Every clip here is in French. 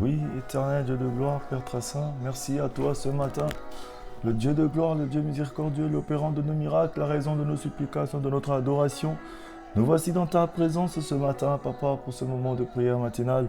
Oui, éternel Dieu de gloire, Père très saint, merci à toi ce matin. Le Dieu de gloire, le Dieu miséricordieux, l'opérant de nos miracles, la raison de nos supplications, de notre adoration. Nous voici dans ta présence ce matin, Papa, pour ce moment de prière matinale.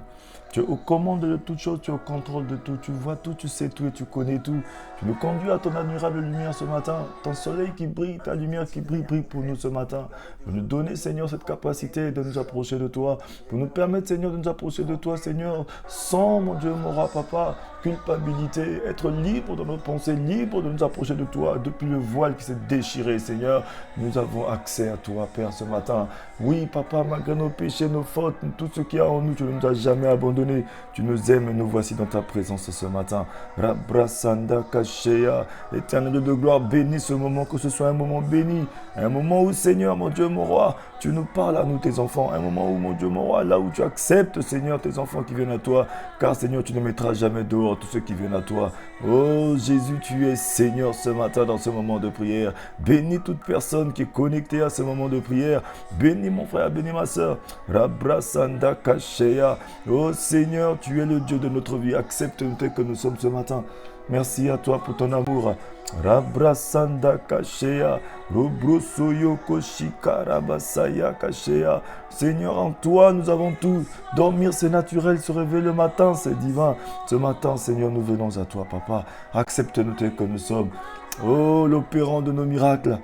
Tu es aux commandes de toutes choses, tu es au contrôle de tout, tu vois tout, tu sais tout et tu connais tout. Tu nous conduis à ton admirable lumière ce matin, ton soleil qui brille, ta lumière qui brille, brille pour nous ce matin. Pour nous donner, Seigneur, cette capacité de nous approcher de toi, pour nous permettre, Seigneur, de nous approcher de toi, Seigneur, sans, mon Dieu, mon roi, Papa, culpabilité, être libre dans nos pensées, libre de nous approcher de toi, depuis le voile qui s'est déchiré, Seigneur. Nous avons accès à toi, Père, ce matin. Oui, Papa, malgré nos péchés, nos fautes, tout ce qu'il y a en nous, tu ne nous as jamais abandonnés. Tu nous aimes et nous voici dans ta présence ce matin. Rabrasanda Kashea, éternel Dieu de gloire, bénis ce moment, que ce soit un moment béni, un moment où, Seigneur, mon Dieu, mon roi, tu nous parles à nous, tes enfants, un moment où, mon Dieu, mon roi, là où tu acceptes, Seigneur, tes enfants qui viennent à toi, car, Seigneur, tu ne mettras jamais dehors tous ceux qui viennent à toi. Oh, Jésus, tu es Seigneur ce matin dans ce moment de prière. Bénis toute personne qui est connectée à ce moment de prière. Bénis mon frère, bénis ma soeur. Rabrasanda Kashea. Oh Seigneur, tu es le Dieu de notre vie. Accepte-nous tel que nous sommes ce matin. Merci à toi pour ton amour. Rabrasanda Kashea. Robrosoyo Koshika Rabasaya Kashea. Seigneur, en toi, nous avons tout. Dormir, c'est naturel. Se réveiller le matin, c'est divin. Ce matin, Seigneur, nous venons à toi, Papa. Accepte-nous tel que nous sommes. Oh, l'opérant de nos miracles.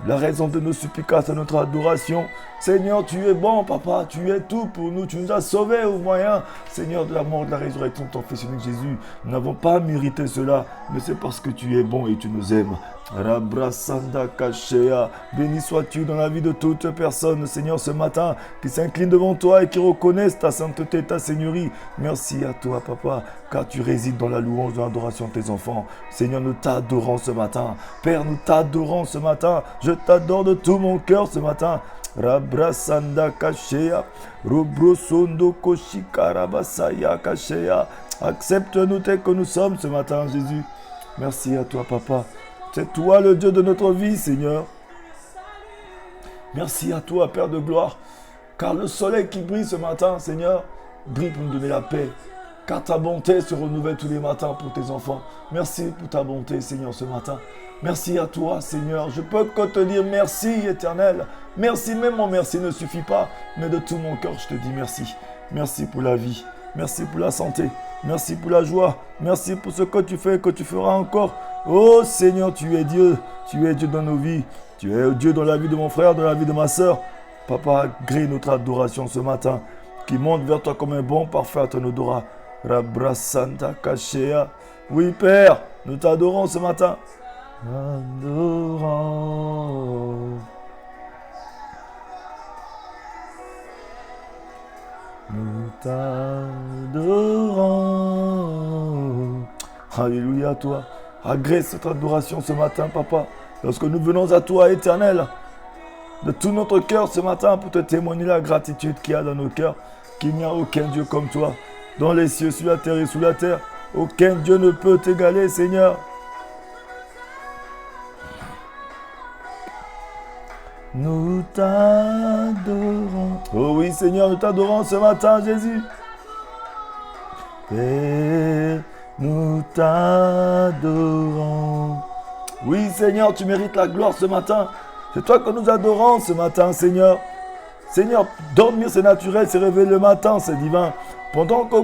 La raison de nos supplications, de notre adoration. Seigneur, tu es bon, Papa. Tu es tout pour nous. Tu nous as sauvés au moyen, Seigneur, de la mort, de la résurrection de ton Fils unique Jésus. Nous n'avons pas mérité cela, mais c'est parce que tu es bon et tu nous aimes. Rabrasanda Kashea. Béni sois-tu dans la vie de toute personne, Seigneur, ce matin, qui s'incline devant toi et qui reconnaissent ta sainteté, ta seigneurie. Merci à toi, Papa, car tu résides dans la louange, dans l'adoration de tes enfants. Seigneur, nous t'adorons ce matin. Père, nous t'adorons ce matin. Je t'adore de tout mon cœur ce matin. Rabrasanda Kashea. Robrosondo Koshikarabasaya Kashea. Accepte-nous tel que nous sommes ce matin, Jésus. Merci à toi, Papa. C'est toi le Dieu de notre vie, Seigneur. Merci à toi, Père de gloire. Car le soleil qui brille ce matin, Seigneur, brille pour nous donner la paix. Car ta bonté se renouvelle tous les matins pour tes enfants. Merci pour ta bonté, Seigneur, ce matin. Merci à toi, Seigneur. Je peux que te dire merci, éternel. Merci, même mon merci ne suffit pas. Mais de tout mon cœur, je te dis merci. Merci pour la vie. Merci pour la santé. Merci pour la joie. Merci pour ce que tu fais et que tu feras encore. Oh Seigneur, tu es Dieu. Tu es Dieu dans nos vies. Tu es Dieu dans la vie de mon frère, dans la vie de ma soeur. Papa, grille notre adoration ce matin, qui monte vers toi comme un bon parfait à ton odorat. Rabrasanta Kashea. Oui, Père, nous t'adorons ce matin. Adorons. Nous t'adorons. Alléluia à toi. Agrée cette adoration ce matin, Papa. Lorsque nous venons à toi, éternel, de tout notre cœur ce matin pour te témoigner la gratitude qu'il y a dans nos cœurs, qu'il n'y a aucun Dieu comme toi. Dans les cieux, sur la terre et sous la terre, aucun Dieu ne peut t'égaler, Seigneur. Nous t'adorons. Oh oui, Seigneur, nous t'adorons ce matin, Jésus. Père, nous t'adorons. Oui, Seigneur, tu mérites la gloire ce matin. C'est toi que nous adorons ce matin, Seigneur. Seigneur, dormir c'est naturel, c'est réveiller le matin, c'est divin. Pendant que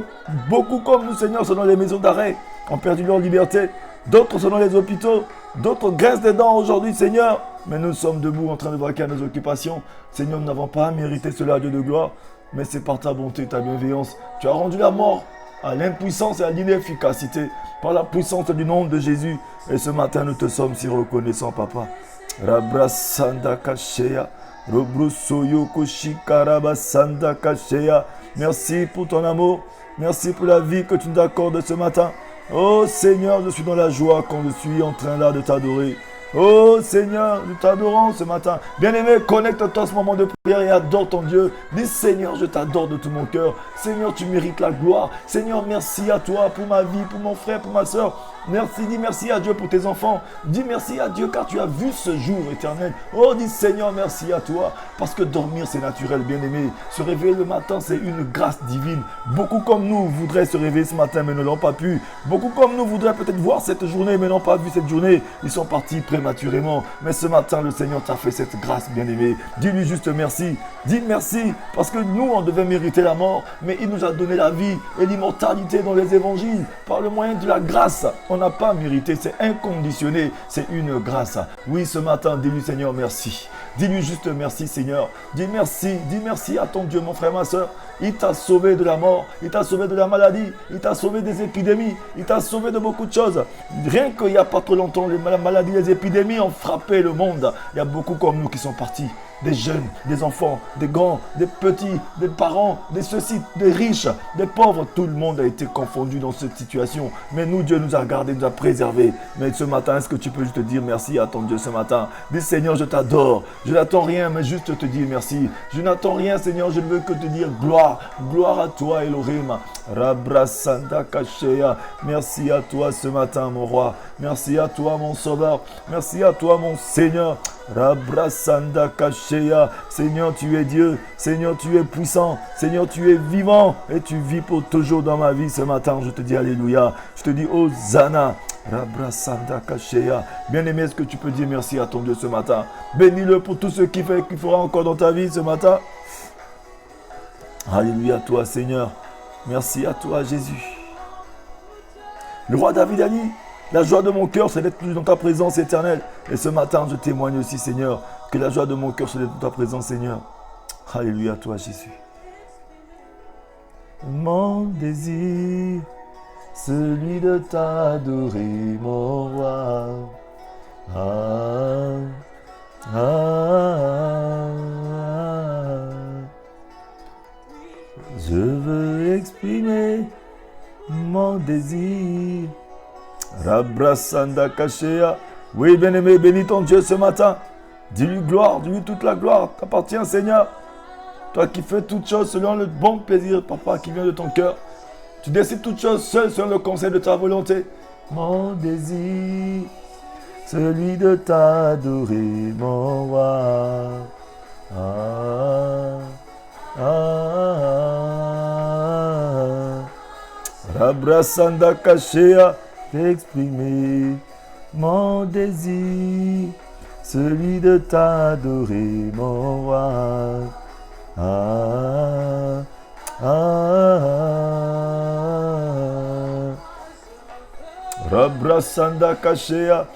beaucoup comme nous, Seigneur, sont dans les maisons d'arrêt, ont perdu leur liberté. D'autres sont dans les hôpitaux. D'autres graissent des dents aujourd'hui, Seigneur. Mais nous sommes debout en train de vaquer à nos occupations. Seigneur, nous n'avons pas mérité cela, Dieu de gloire. Mais c'est par ta bonté, ta bienveillance. Tu as rendu la mort à l'impuissance et à l'inefficacité par la puissance du nom de Jésus. Et ce matin, nous te sommes si reconnaissants, Papa. Rabrasanda Kashea. Robrosoyo Koshikarabasanda Kashea. Merci pour ton amour. Merci pour la vie que tu nous accordes ce matin. Oh Seigneur, je suis dans la joie quand je suis en train là de t'adorer. Oh Seigneur, nous t'adorons ce matin. Bien-aimé, connecte-toi à ce moment de prière et adore ton Dieu. Dis Seigneur, je t'adore de tout mon cœur. Seigneur, tu mérites la gloire. Seigneur, merci à toi pour ma vie, pour mon frère, pour ma soeur. Merci, dis merci à Dieu pour tes enfants. Dis merci à Dieu car tu as vu ce jour éternel. Oh, dis Seigneur, merci à toi. Parce que dormir, c'est naturel, bien-aimé. Se réveiller le matin, c'est une grâce divine. Beaucoup comme nous voudraient se réveiller ce matin, mais ne l'ont pas pu. Beaucoup comme nous voudraient peut-être voir cette journée, mais n'ont pas vu cette journée. Ils sont partis prématurément. Mais ce matin, le Seigneur t'a fait cette grâce, bien-aimé. Dis-lui juste merci. Dis merci, parce que nous, on devait mériter la mort, mais il nous a donné la vie et l'immortalité dans les évangiles. Par le moyen de la grâce, on n'a pas mérité, c'est inconditionné, c'est une grâce. Oui, ce matin, dis-lui Seigneur, merci. Dis-lui juste merci Seigneur. Dis merci à ton Dieu, mon frère, ma soeur. Il t'a sauvé de la mort, il t'a sauvé de la maladie, il t'a sauvé des épidémies, il t'a sauvé de beaucoup de choses. Rien qu'il n'y a pas trop longtemps, les maladies, les épidémies ont frappé le monde. Il y a beaucoup comme nous qui sont partis. Des jeunes, des enfants, des grands, des petits, des parents, des ceux-ci, des riches, des pauvres. Tout le monde a été confondu dans cette situation. Mais nous, Dieu nous a gardés, nous a préservés. Mais ce matin, est-ce que tu peux juste dire merci à ton Dieu ce matin? Dis Seigneur, je t'adore. Je n'attends rien, mais juste te dire merci. Je n'attends rien, Seigneur, je ne veux que te dire gloire. Gloire à toi, Elohim. Rabrasanda Kashea. Merci à toi ce matin, mon roi. Merci à toi, mon sauveur. Merci à toi, mon Seigneur. Rabrasanda Kashea. Seigneur, tu es Dieu. Seigneur, tu es puissant. Seigneur, tu es vivant. Et tu vis pour toujours dans ma vie ce matin. Je te dis Alléluia. Je te dis Hosanna. Rabrasanda Kashea. Bien-aimé, est-ce que tu peux dire merci à ton Dieu ce matin? Bénis-le pour tout ce qu'il fera encore dans ta vie ce matin. Alléluia à toi, Seigneur. Merci à toi, Jésus. Le roi David a dit, la joie de mon cœur, c'est d'être plus dans ta présence éternelle. Et ce matin, je témoigne aussi, Seigneur, que la joie de mon cœur, c'est d'être dans ta présence, Seigneur. Alléluia à toi, Jésus. Mon désir, celui de t'adorer, mon roi. Je veux exprimer mon désir. Rabrasanda Kashea. Oui, bien-aimé, bénis ton Dieu ce matin. Dis-lui gloire, dis-lui toute la gloire t'appartient, Seigneur. Toi qui fais toutes choses selon le bon plaisir, Papa, qui vient de ton cœur. Tu décides toutes choses seul selon le conseil de ta volonté. Mon désir, celui de t'adorer, mon roi. Rabrasanda Kashea. Exprimer mon désir, celui de t'adorer, mon roi. Rabrasanda Kashea.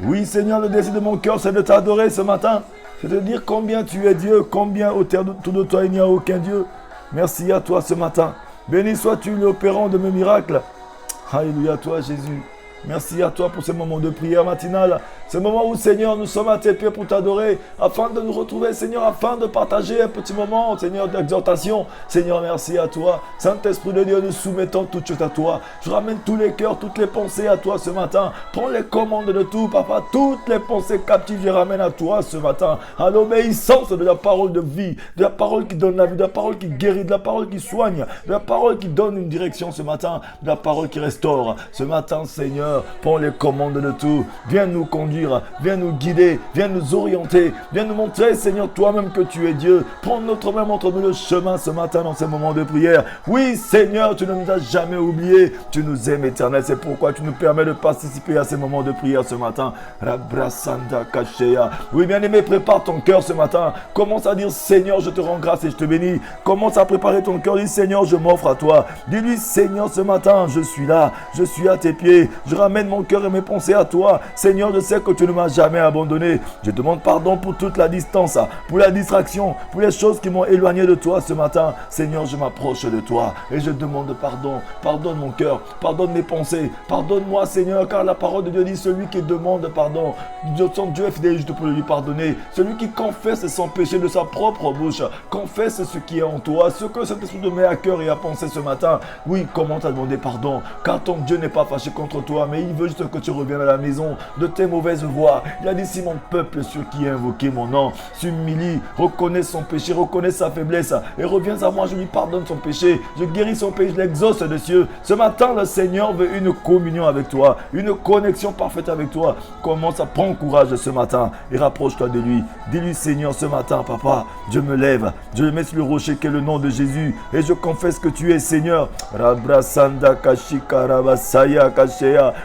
Oui, Seigneur, le désir de mon cœur, c'est de t'adorer ce matin. C'est de dire combien tu es Dieu, combien autour de toi il n'y a aucun Dieu. Merci à toi ce matin. Béni sois-tu l'opérant de mes miracles. Alléluia à toi, Jésus. Merci à toi pour ce moment de prière matinale. Ce moment où, Seigneur, nous sommes à tes pieds pour t'adorer, afin de nous retrouver, Seigneur, afin de partager un petit moment, Seigneur, d'exhortation. Seigneur, merci à toi. Saint-Esprit de Dieu, nous soumettons toutes choses à toi. Je ramène tous les cœurs, toutes les pensées à toi ce matin. Prends les commandes de tout, Papa. Toutes les pensées captives, je ramène à toi ce matin. À l'obéissance de la parole de vie, de la parole qui donne la vie, de la parole qui guérit, de la parole qui soigne, de la parole qui donne une direction ce matin, de la parole qui restaure. Ce matin, Seigneur, prends les commandes de tout. Viens nous conduire, viens nous guider, viens nous orienter, viens nous montrer, Seigneur, toi-même que tu es Dieu. Prends notre main, montre-nous le chemin ce matin dans ces moments de prière. Oui, Seigneur, tu ne nous as jamais oubliés. Tu nous aimes, Éternel. C'est pourquoi tu nous permets de participer à ces moments de prière ce matin. Rabrasanda Kashea. Oui, bien-aimé, prépare ton cœur ce matin. Commence à dire, Seigneur, je te rends grâce et je te bénis. Commence à préparer ton cœur. Dis, Seigneur, je m'offre à toi. Dis-lui, Seigneur, ce matin, je suis là. Je suis à tes pieds. Je ramène mon cœur et mes pensées à toi. Seigneur, je sais que tu ne m'as jamais abandonné. Je demande pardon pour toute la distance, pour la distraction, pour les choses qui m'ont éloigné de toi ce matin. Seigneur, je m'approche de toi et je demande pardon. Pardonne mon cœur, pardonne mes pensées. Pardonne-moi, Seigneur, car la parole de Dieu dit, celui qui demande pardon, son Dieu est fidèle juste pour lui pardonner. Celui qui confesse son péché de sa propre bouche, confesse ce qui est en toi, ce que cet esprit te met à cœur et à penser ce matin. Oui, commence à demander pardon, car ton Dieu n'est pas fâché contre toi. toi, mais il veut juste que tu reviennes à la maison de tes mauvaises voies. Il a dit, si mon peuple sur qui a invoqué mon nom s'humilie, reconnaît son péché, reconnaît sa faiblesse et revient à moi, je lui pardonne son péché, je guéris son péché, je l'exauce des cieux. Ce matin, le Seigneur veut une communion avec toi, une connexion parfaite avec toi. Commence à prendre courage ce matin et rapproche-toi de lui. Dis-lui, Seigneur, ce matin, papa, je me lève, je me mets sur le rocher qui est le nom de Jésus et je confesse que tu es Seigneur.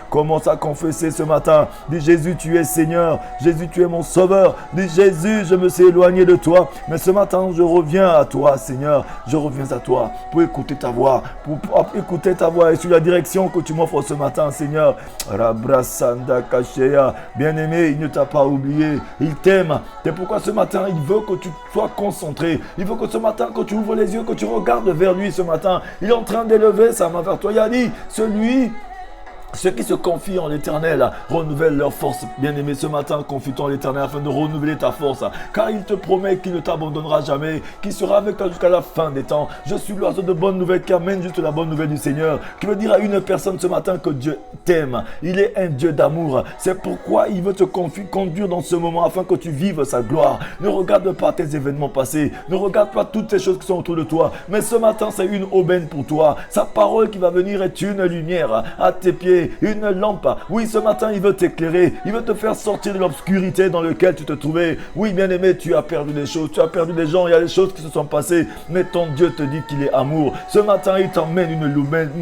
Commence à confesser ce matin. Dis, Jésus, tu es Seigneur. Jésus, tu es mon sauveur. Dis, Jésus, je me suis éloigné de toi, mais ce matin, je reviens à toi, Seigneur. Je reviens à toi pour écouter ta voix, pour écouter ta voix et sur la direction que tu m'offres ce matin, Seigneur. Bien-aimé, il ne t'a pas oublié. Il t'aime. C'est pourquoi ce matin, il veut que tu sois concentré. Il veut que ce matin, que tu ouvres les yeux, que tu regardes vers lui ce main. Il est en train d'élever sa main vers toi. Il a dit, ceux qui se confient en l'Éternel renouvellent leur force. Bien-aimé, ce matin, confie-toi en l'Éternel afin de renouveler ta force. Car il te promet qu'il ne t'abandonnera jamais, qu'il sera avec toi jusqu'à la fin des temps. Je suis l'oiseau de bonne nouvelle qui amène juste la bonne nouvelle du Seigneur, qui veut dire à une personne ce matin que Dieu t'aime. Il est un Dieu d'amour. C'est pourquoi il veut te conduire dans ce moment afin que tu vives sa gloire. Ne regarde pas tes événements passés. Ne regarde pas toutes ces choses qui sont autour de toi. Mais ce matin, c'est une aubaine pour toi. Sa parole qui va venir est une lumière à tes pieds. Une lampe. Oui, ce matin, il veut t'éclairer. Il veut te faire sortir de l'obscurité dans laquelle tu te trouvais. Oui, bien-aimé, tu as perdu des choses. Tu as perdu des gens. Il y a des choses qui se sont passées. Mais ton Dieu te dit qu'il est amour. Ce matin, il t'emmène une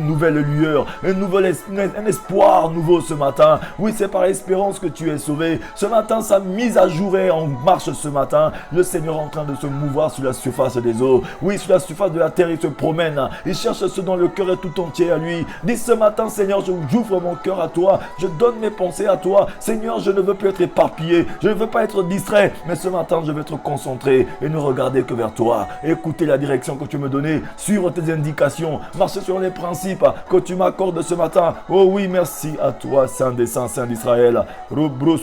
nouvelle lueur. Un espoir nouveau ce matin. Oui, c'est par espérance que tu es sauvé. Ce matin, sa mise à jour est en marche ce matin. Le Seigneur est en train de se mouvoir sur la surface des eaux. Oui, sur la surface de la terre, il se promène. Il cherche ce dont le cœur est tout entier à lui. Dis ce matin, Seigneur, j'ouvre mon cœur à toi, je donne mes pensées à toi. Seigneur, je ne veux plus être éparpillé, je ne veux pas être distrait, mais ce matin, je vais être concentré et ne regarder que vers toi. Écouter la direction que tu me donnais, suivre tes indications, marcher sur les principes que tu m'accordes ce matin. Oh oui, merci à toi, Saint des Saints, Saint d'Israël. Dis-le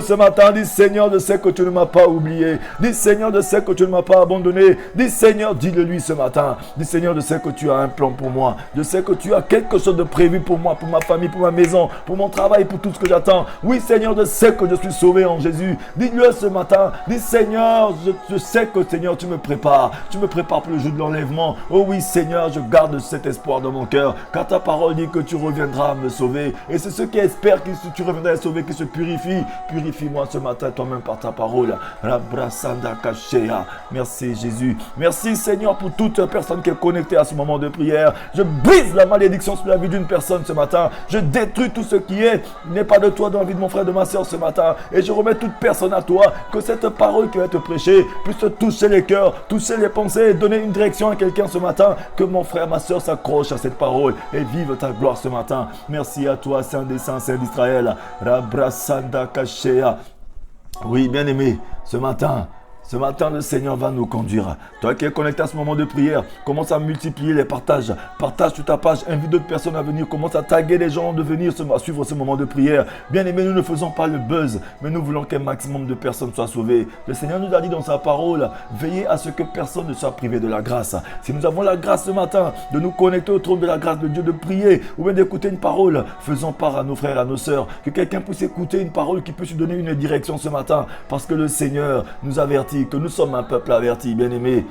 ce matin, dis Seigneur, je sais que tu ne m'as pas oublié. Dis Seigneur, je sais que tu ne m'as pas abandonné. Dis Seigneur, dis-le lui ce matin. Dis Seigneur, je sais que tu as un plan pour moi. Je sais que tu as quelque chose de prévu pour moi, pour ma famille, pour ma maison, pour mon travail, pour tout ce que j'attends. Oui, Seigneur, je sais que je suis sauvé en Jésus. Dis-le ce matin. Dis, Seigneur, je sais que, Seigneur, tu me prépares. Tu me prépares pour le jour de l'enlèvement. Oh oui, Seigneur, je garde cet espoir dans mon cœur, car ta parole dit que tu reviendras me sauver. Et c'est ceux qui espèrent que tu reviendras me sauver, qui se purifient. Purifie-moi ce matin toi-même par ta parole. Merci, Jésus. Merci, Seigneur, pour toute personne qui est connectée à ce moment de prière. Je brise la malédiction sur la vie d'une personne ce matin. Je détruis tout ce qui n'est pas de toi dans la vie de mon frère, de ma soeur ce matin. Et je remets toute personne à toi. Que cette parole qui va être prêchée puisse toucher les cœurs, toucher les pensées et donner une direction à quelqu'un ce matin. Que mon frère, ma soeur s'accroche à cette parole et vive ta gloire ce matin. Merci à toi, Saint des Saints, Saint d'Israël. Oui, bien-aimé, ce matin, le Seigneur va nous conduire. Toi qui es connecté à ce moment de prière, commence à multiplier les partages. Partage sur ta page, invite d'autres personnes à venir. Commence à taguer les gens de venir suivre ce moment de prière. Bien aimé, nous ne faisons pas le buzz, mais nous voulons qu'un maximum de personnes soient sauvées. Le Seigneur nous a dit dans sa parole, veillez à ce que personne ne soit privé de la grâce. Si nous avons la grâce ce matin de nous connecter au trône de la grâce de Dieu, de prier ou bien d'écouter une parole, faisons part à nos frères et à nos sœurs. Que quelqu'un puisse écouter une parole qui peut se donner une direction ce matin. Parce que le Seigneur nous avertit que nous sommes un peuple averti, bien-aimé.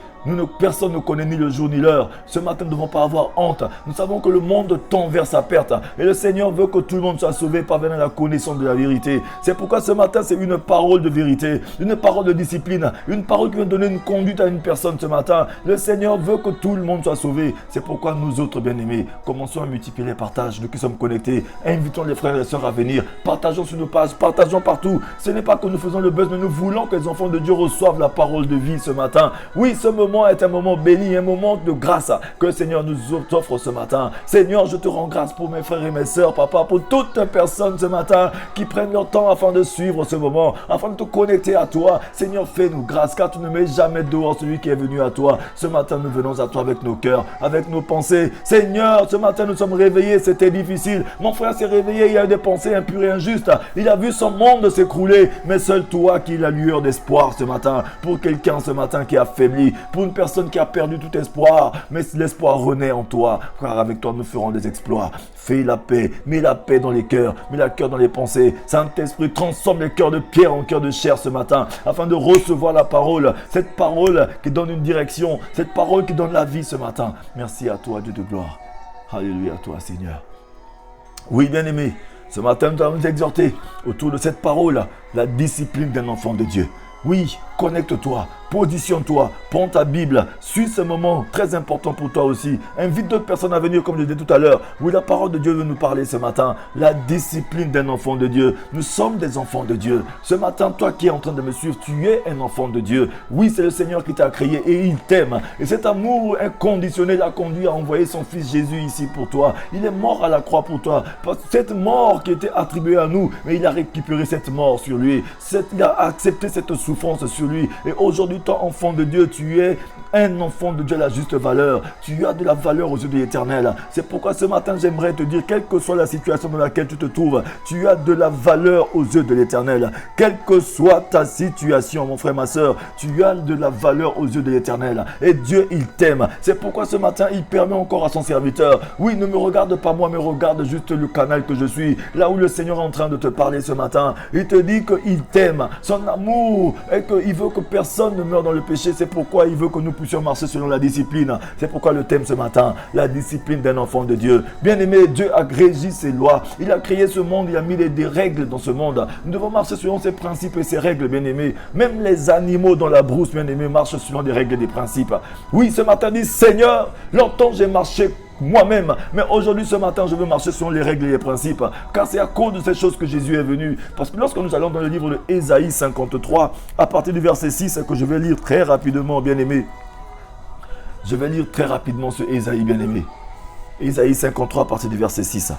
Personne ne connaît ni le jour ni l'heure. Ce matin, nous ne devons pas avoir honte. Nous savons que le monde tend vers sa perte. Et le Seigneur veut que tout le monde soit sauvé parvenant à la connaissance de la vérité. C'est pourquoi ce matin, c'est une parole de vérité, une parole de discipline, une parole qui va donner une conduite à une personne ce matin. Le Seigneur veut que tout le monde soit sauvé. C'est pourquoi nous autres, bien-aimés, commençons à multiplier les partages. Nous qui sommes connectés, invitons les frères et les sœurs à venir. Partageons sur nos pages, partageons partout. Ce n'est pas que nous faisons le buzz, mais nous voulons que les enfants de Dieu reçoivent la parole de vie ce matin. Oui, ce moment est un moment béni, un moment de grâce que le Seigneur nous offre ce matin. Seigneur, je te rends grâce pour mes frères et mes sœurs, papa, pour toutes les personnes ce matin qui prennent leur temps afin de suivre ce moment, afin de te connecter à toi. Seigneur, fais-nous grâce, car tu ne mets jamais dehors celui qui est venu à toi. Ce matin, nous venons à toi avec nos cœurs, avec nos pensées. Seigneur, ce matin, nous sommes réveillés, c'était difficile. Mon frère s'est réveillé, il a eu des pensées impures et injustes. Il a vu son monde s'écrouler, mais seul toi qui es la lueur d'espoir ce matin, pour quelqu'un ce matin qui est affaibli, pour une personne qui a perdu tout espoir, mais l'espoir renaît en toi, car avec toi nous ferons des exploits. Fais la paix, mets la paix dans les cœurs, mets la cœur dans les pensées. Saint-Esprit, transforme les cœurs de pierre en cœurs de chair ce matin, afin de recevoir la parole, cette parole qui donne une direction, cette parole qui donne la vie ce matin. Merci à toi, Dieu de gloire. Alléluia à toi, Seigneur. Oui, bien-aimé, ce matin, nous allons nous exhorter autour de cette parole, la discipline d'un enfant de Dieu. Oui, connecte-toi, positionne-toi, prends ta Bible, suis ce moment très important pour toi aussi. Invite d'autres personnes à venir comme je disais tout à l'heure. Oui, la parole de Dieu veut nous parler ce matin. La discipline d'un enfant de Dieu. Nous sommes des enfants de Dieu. Ce matin, toi qui es en train de me suivre, tu es un enfant de Dieu. Oui, c'est le Seigneur qui t'a créé et il t'aime. Et cet amour inconditionnel a conduit à envoyer son fils Jésus ici pour toi. Il est mort à la croix pour toi. Parce que cette mort qui était attribuée à nous, mais il a récupéré cette mort sur lui. Il a accepté cette souffrance sur lui. Et aujourd'hui, toi, enfant de Dieu, tu es un enfant de Dieu à la juste valeur. Tu as de la valeur aux yeux de l'Éternel. C'est pourquoi ce matin, j'aimerais te dire, quelle que soit la situation dans laquelle tu te trouves, tu as de la valeur aux yeux de l'Éternel. Quelle que soit ta situation, mon frère, ma soeur, tu as de la valeur aux yeux de l'Éternel. Et Dieu, il t'aime. C'est pourquoi ce matin, il permet encore à son serviteur, oui, ne me regarde pas moi, mais regarde juste le canal que je suis, là où le Seigneur est en train de te parler ce matin. Il te dit qu'il t'aime. Son amour est qu'il veut que personne ne meure dans le péché. C'est pourquoi il veut que nous puissions marcher selon la discipline. C'est pourquoi le thème ce matin, la discipline d'un enfant de Dieu. Bien aimé, Dieu a régi ses lois. Il a créé ce monde, il a mis des règles dans ce monde. Nous devons marcher selon ses principes et ses règles, bien aimé. Même les animaux dans la brousse, bien aimé, marchent selon des règles et des principes. Oui, ce matin, dit Seigneur, longtemps j'ai marché moi-même, mais aujourd'hui, ce matin, je veux marcher selon les règles et les principes, car c'est à cause de ces choses que Jésus est venu. Parce que lorsque nous allons dans le livre de Ésaïe 53, à partir du verset 6, que je vais lire très rapidement, bien-aimé. Je vais lire très rapidement ce Ésaïe, bien-aimé. Ésaïe 53, à partir du verset 6.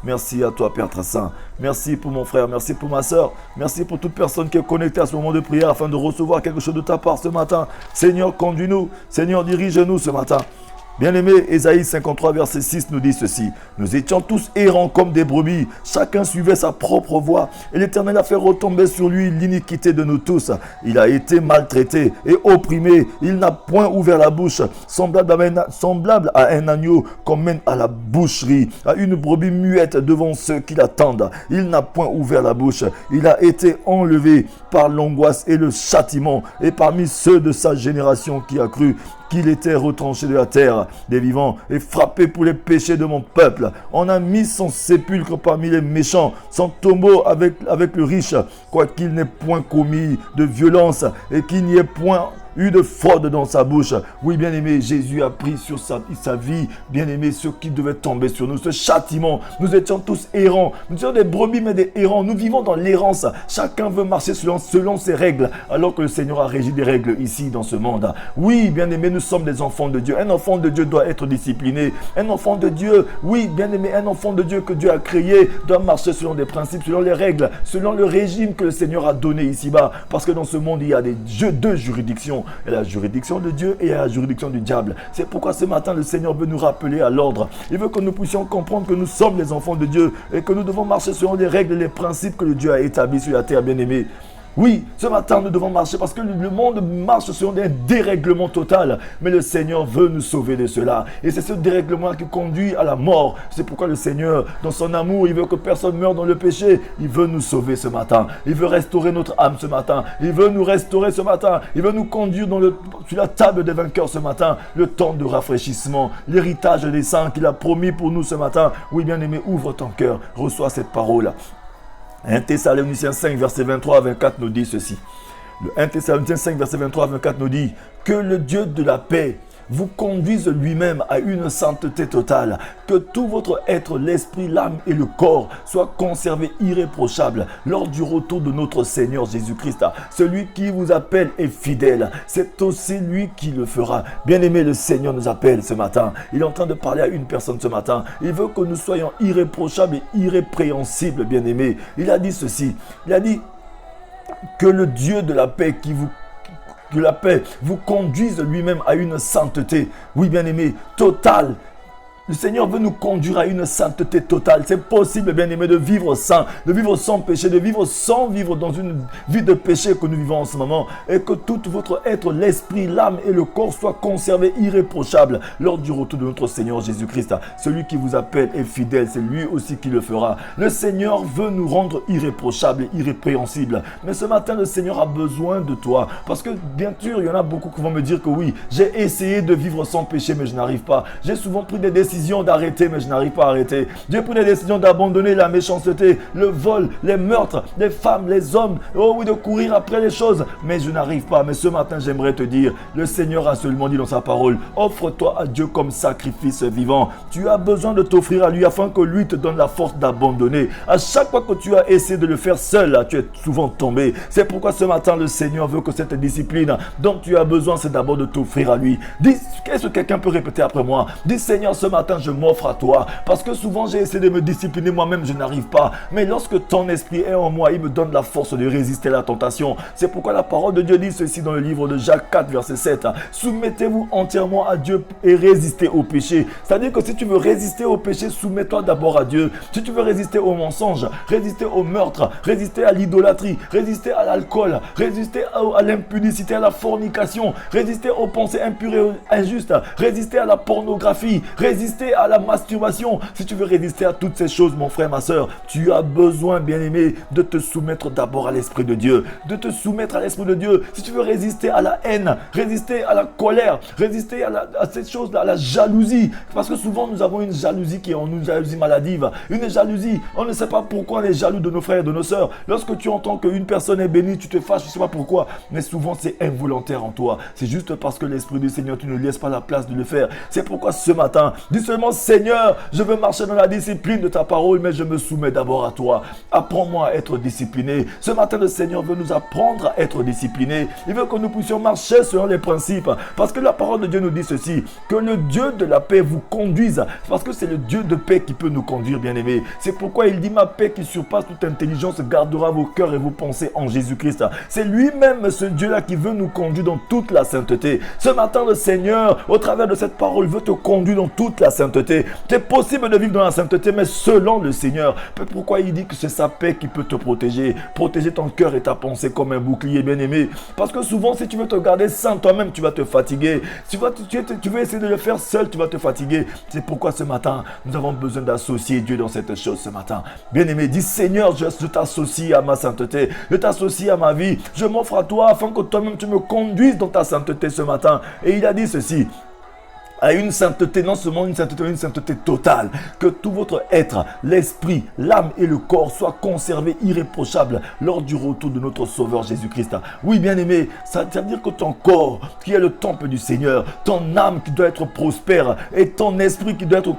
Merci à toi, Père très saint. Merci pour mon frère, merci pour ma soeur. Merci pour toute personne qui est connectée à ce moment de prière afin de recevoir quelque chose de ta part ce matin. Seigneur, conduis-nous. Seigneur, dirige-nous ce matin. Bien-aimé, Ésaïe 53, verset 6 nous dit ceci. Nous étions tous errants comme des brebis. Chacun suivait sa propre voie. Et l'Éternel a fait retomber sur lui l'iniquité de nous tous. Il a été maltraité et opprimé. Il n'a point ouvert la bouche. Semblable à un agneau qu'on mène à la boucherie. À une brebis muette devant ceux qui l'attendent. Il n'a point ouvert la bouche. Il a été enlevé par l'angoisse et le châtiment. Et parmi ceux de sa génération qui a cru qu'il était retranché de la terre des vivants et frappé pour les péchés de mon peuple. On a mis son sépulcre parmi les méchants, son tombeau avec le riche, quoiqu'il n'ait point commis de violence et qu'il n'y ait point eu de fraude dans sa bouche. Oui, bien-aimé, Jésus a pris sur sa vie, bien-aimé, ce qui devait tomber sur nous, ce châtiment. Nous étions tous errants. Nous étions des brebis, mais des errants. Nous vivons dans l'errance. Chacun veut marcher selon ses règles, alors que le Seigneur a régi des règles ici, dans ce monde. Oui, bien-aimé, nous sommes des enfants de Dieu. Un enfant de Dieu doit être discipliné. Un enfant de Dieu, oui, bien-aimé, un enfant de Dieu que Dieu a créé doit marcher selon des principes, selon les règles, selon le régime que le Seigneur a donné ici-bas. Parce que dans ce monde, il y a deux juridictions. Il y a la juridiction de Dieu et il y a la juridiction du diable. C'est pourquoi ce matin, le Seigneur veut nous rappeler à l'ordre. Il veut que nous puissions comprendre que nous sommes les enfants de Dieu et que nous devons marcher selon les règles et les principes que le Dieu a établis sur la terre, bien-aimé. Oui, ce matin, nous devons marcher parce que le monde marche selon un dérèglement total. Mais le Seigneur veut nous sauver de cela. Et c'est ce dérèglement qui conduit à la mort. C'est pourquoi le Seigneur, dans son amour, il veut que personne meure dans le péché. Il veut nous sauver ce matin. Il veut restaurer notre âme ce matin. Il veut nous restaurer ce matin. Il veut nous conduire sur la table des vainqueurs ce matin. Le temps de rafraîchissement, l'héritage des saints qu'il a promis pour nous ce matin. Oui, bien-aimé, ouvre ton cœur. Reçois cette parole. 1 Thessaloniciens 5, verset 23 à 24 nous dit ceci. Le 1 Thessaloniciens 5, verset 23 à 24 nous dit que le Dieu de la paix vous conduise lui-même à une sainteté totale, que tout votre être, l'esprit, l'âme et le corps soient conservés irréprochables lors du retour de notre Seigneur Jésus-Christ. Celui qui vous appelle est fidèle, c'est aussi lui qui le fera. Bien-aimé, le Seigneur nous appelle ce matin. Il est en train de parler à une personne ce matin. Il veut que nous soyons irréprochables et irrépréhensibles, bien-aimé. Il a dit ceci, il a dit que le Dieu de la paix que la paix vous conduise lui-même à une sainteté, oui bien-aimé, totale, Le Seigneur veut nous conduire à une sainteté totale. C'est possible, bien-aimé, de vivre saint, de vivre sans péché, de vivre sans vivre dans une vie de péché que nous vivons en ce moment. Et que tout votre être, l'esprit, l'âme et le corps soient conservés irréprochables lors du retour de notre Seigneur Jésus-Christ. Celui qui vous appelle est fidèle, c'est lui aussi qui le fera. Le Seigneur veut nous rendre irréprochables et irrépréhensibles. Mais ce matin, le Seigneur a besoin de toi. Parce que bien sûr, il y en a beaucoup qui vont me dire que oui, j'ai essayé de vivre sans péché, mais je n'arrive pas. J'ai souvent pris des décisions d'arrêter, mais je n'arrive pas à arrêter. J'ai pris des décisions d'abandonner la méchanceté, le vol, les meurtres, les femmes, les hommes, oh oui, de courir après les choses, mais je n'arrive pas. Mais ce matin, j'aimerais te dire, le Seigneur a seulement dit dans sa parole, offre-toi à Dieu comme sacrifice vivant. Tu as besoin de t'offrir à lui afin que lui te donne la force d'abandonner. À chaque fois que tu as essayé de le faire seul, là, tu es souvent tombé. C'est pourquoi ce matin, le Seigneur veut que cette discipline dont tu as besoin, c'est d'abord de t'offrir à lui. Dis, qu'est-ce que quelqu'un peut répéter après moi? Dis, Seigneur, ce matin, je m'offre à toi. Parce que souvent, j'ai essayé de me discipliner moi-même, je n'arrive pas. Mais lorsque ton esprit est en moi, il me donne la force de résister à la tentation. C'est pourquoi la parole de Dieu dit ceci dans le livre de Jacques 4, verset 7. Soumettez-vous entièrement à Dieu et résistez au péché. C'est-à-dire que si tu veux résister au péché, soumets-toi d'abord à Dieu. Si tu veux résister au mensonge, résister au meurtre, résister à l'idolâtrie, résister à l'alcool, résister à l'impudicité, à la fornication, résister aux pensées impures et injustes, résister à la pornographie, résister à la masturbation. Si tu veux résister à toutes ces choses, mon frère, ma soeur, tu as besoin, bien-aimé, de te soumettre d'abord à l'Esprit de Dieu. De te soumettre à l'Esprit de Dieu. Si tu veux résister à la haine, résister à la colère, résister à ces choses-là, à la jalousie. Parce que souvent, nous avons une jalousie qui est en nous, une jalousie maladive. Une jalousie, on ne sait pas pourquoi on est jaloux de nos frères et de nos sœurs. Lorsque tu entends qu'une personne est bénie, tu te fâches, je ne sais pas pourquoi. Mais souvent, c'est involontaire en toi. C'est juste parce que l'Esprit du Seigneur, tu ne laisses pas la place de le faire. C'est pourquoi ce matin, dis seulement, Seigneur, je veux marcher dans la discipline de ta parole, mais je me soumets d'abord à toi. Apprends-moi à être discipliné. Ce matin, le Seigneur veut nous apprendre à être disciplinés. Il veut que nous puissions marcher selon les principes. Parce que la parole de Dieu nous dit ceci, que le Dieu de la paix vous conduise. Parce que c'est le Dieu de paix qui peut nous conduire, bien-aimés. C'est pourquoi il dit, ma paix qui surpasse toute intelligence gardera vos cœurs et vos pensées en Jésus-Christ. C'est lui-même, ce Dieu-là, qui veut nous conduire dans toute la sainteté. Ce matin, le Seigneur, au travers de cette parole, veut te conduire dans toute la sainteté. C'est possible de vivre dans la sainteté, mais selon le Seigneur. Pourquoi il dit que c'est sa paix qui peut te protéger. Protéger ton cœur et ta pensée comme un bouclier, bien-aimé. Parce que souvent, si tu veux te garder saint toi-même, tu vas te fatiguer. Tu veux essayer de le faire seul, tu vas te fatiguer. C'est pourquoi ce matin, nous avons besoin d'associer Dieu dans cette chose ce matin. Bien-aimé, dis, Seigneur, je t'associe à ma sainteté. Je t'associe à ma vie. Je m'offre à toi afin que toi-même tu me conduises dans ta sainteté ce matin. Et il a dit ceci, à une sainteté, non seulement une sainteté totale, que tout votre être, l'esprit, l'âme et le corps soient conservés irréprochables lors du retour de notre Sauveur Jésus-Christ. Oui, bien-aimé, ça veut dire que ton corps, qui est le temple du Seigneur, ton âme qui doit être prospère et ton esprit qui doit être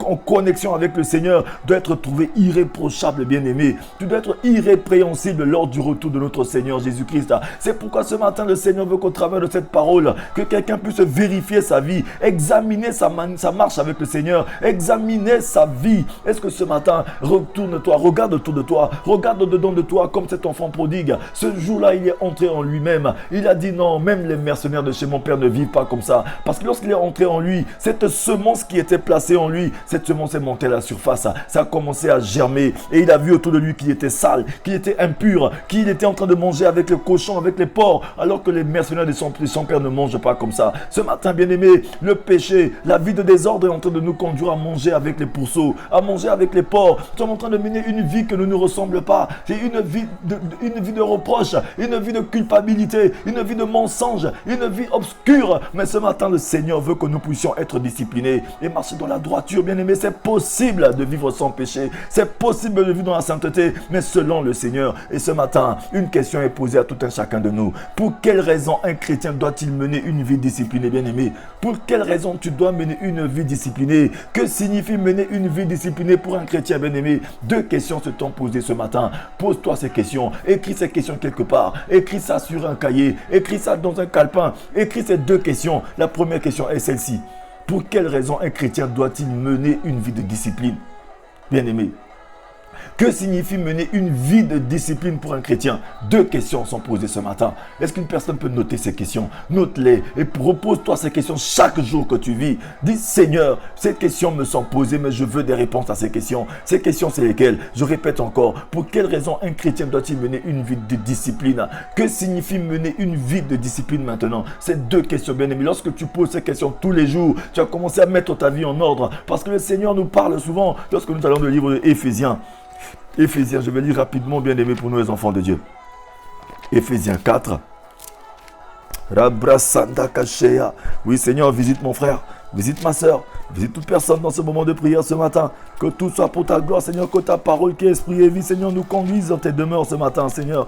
en connexion avec le Seigneur, doit être trouvé irréprochable, bien-aimé. Tu dois être irrépréhensible lors du retour de notre Seigneur Jésus-Christ. C'est pourquoi ce matin, le Seigneur veut qu'au travers de cette parole, que quelqu'un puisse vérifier sa vie, examiner sa marche avec le Seigneur, examiner sa vie. Est-ce que ce matin, retourne-toi, regarde autour de toi, regarde dedans de toi comme cet enfant prodigue. Ce jour-là, il est entré en lui-même. Il a dit non, même les mercenaires de chez mon père ne vivent pas comme ça. Parce que lorsqu'il est entré en lui, cette semence qui était placée en lui, cette semence est montée à la surface. Ça a commencé à germer. Et il a vu autour de lui qu'il était sale, qu'il était impur, qu'il était en train de manger avec les cochons, avec les porcs, alors que les mercenaires de son père ne mangent pas comme ça. Ce matin, bien-aimé, le péché, la vie de désordre est en train de nous conduire à manger avec les pourceaux, à manger avec les porcs. Nous sommes en train de mener une vie que ne nous ressemble pas. C'est une vie de reproche, une vie de culpabilité, une vie de mensonge, une vie obscure. Mais ce matin, le Seigneur veut que nous puissions être disciplinés et marcher dans la droiture, bien-aimé. C'est possible de vivre sans péché. C'est possible de vivre dans la sainteté, mais selon le Seigneur. Et ce matin, une question est posée à tout un chacun de nous. Pour quelle raison un chrétien doit-il mener une vie disciplinée, bien-aimé? Pour quelle raison tu dois mener une vie disciplinée? Que signifie mener une vie disciplinée pour un chrétien, bien-aimé? Deux questions se t'ont posées ce matin. Pose-toi ces questions. Écris ces questions quelque part. Écris ça sur un cahier. Écris ça dans un calepin. Écris ces deux questions. La première question est celle-ci. Pour quelle raison un chrétien doit-il mener une vie de discipline? Bien-aimé, Que signifie mener une vie de discipline pour un chrétien? Deux questions sont posées ce matin. Est-ce qu'une personne peut noter ces questions? Note-les et repose-toi ces questions chaque jour que tu vis. Dis Seigneur, ces questions me sont posées, mais je veux des réponses à ces questions. Ces questions, c'est lesquelles? Je répète encore. Pour quelle raison un chrétien doit-il mener une vie de discipline? Que signifie mener une vie de discipline maintenant? Ces deux questions, bien aimé. Lorsque tu poses ces questions tous les jours, tu as commencé à mettre ta vie en ordre. Parce que le Seigneur nous parle souvent lorsque nous allons dans le livre d'Éphésiens. Éphésiens, je vais lire rapidement, bien aimé, pour nous les enfants de Dieu. Éphésiens 4. Rabrasanda Kashea. Oui, Seigneur, visite mon frère, visite ma soeur, visite toute personne dans ce moment de prière ce matin. Que tout soit pour ta gloire, Seigneur, que ta parole qui est esprit et vie, Seigneur, nous conduise dans tes demeures ce matin, Seigneur.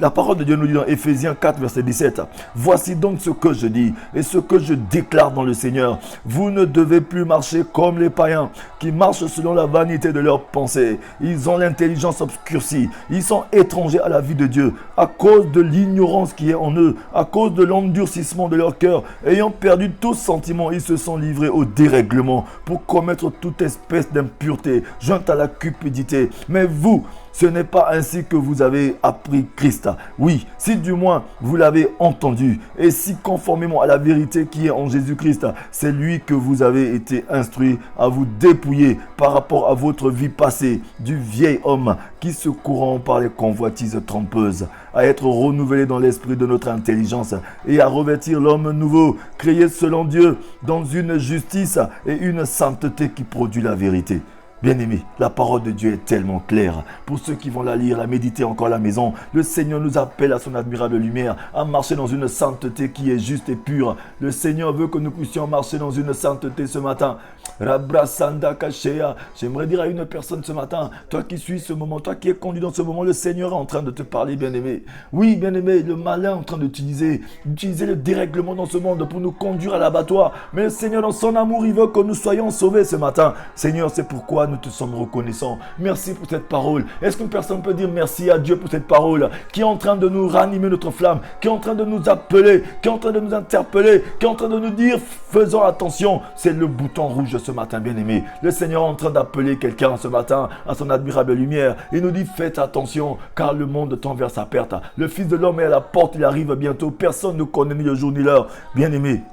La parole de Dieu nous dit dans Éphésiens 4, verset 17. Voici donc ce que je dis et ce que je déclare dans le Seigneur. Vous ne devez plus marcher comme les païens qui marchent selon la vanité de leurs pensées. Ils ont l'intelligence obscurcie. Ils sont étrangers à la vie de Dieu à cause de l'ignorance qui est en eux, à cause de l'endurcissement de leur cœur. Ayant perdu tout sentiment, ils se sont livrés au dérèglement pour commettre toute espèce d'impureté jointe à la cupidité. Mais vous, ce n'est pas ainsi que vous avez appris Christ. Oui, si du moins vous l'avez entendu et si conformément à la vérité qui est en Jésus-Christ, c'est lui que vous avez été instruit à vous dépouiller par rapport à votre vie passée du vieil homme qui se corrompt par les convoitises trompeuses, à être renouvelé dans l'esprit de notre intelligence et à revêtir l'homme nouveau, créé selon Dieu dans une justice et une sainteté qui produit la vérité. Bien-aimés, la parole de Dieu est tellement claire. Pour ceux qui vont la lire, la méditer encore à la maison, le Seigneur nous appelle à son admirable lumière, à marcher dans une sainteté qui est juste et pure. Le Seigneur veut que nous puissions marcher dans une sainteté ce matin. Rabrasanda Kashea. J'aimerais dire à une personne ce matin, toi qui suis ce moment, toi qui es conduit dans ce moment, le Seigneur est en train de te parler, bien-aimé. Oui, bien-aimé, le malin est en train d'utiliser le dérèglement dans ce monde pour nous conduire à l'abattoir. Mais le Seigneur, dans son amour, il veut que nous soyons sauvés ce matin. Seigneur, c'est pourquoi nous te sommes reconnaissants. Merci pour cette parole. Est-ce qu'une personne peut dire merci à Dieu pour cette parole qui est en train de nous ranimer notre flamme, qui est en train de nous appeler, qui est en train de nous interpeller, qui est en train de nous dire faisons attention. C'est le bouton rouge ce matin, bien-aimé. Le Seigneur est en train d'appeler quelqu'un ce matin à son admirable lumière. Il nous dit faites attention car le monde tend vers sa perte. Le Fils de l'homme est à la porte, il arrive bientôt. Personne ne connaît ni le jour ni l'heure. Bien-aimé,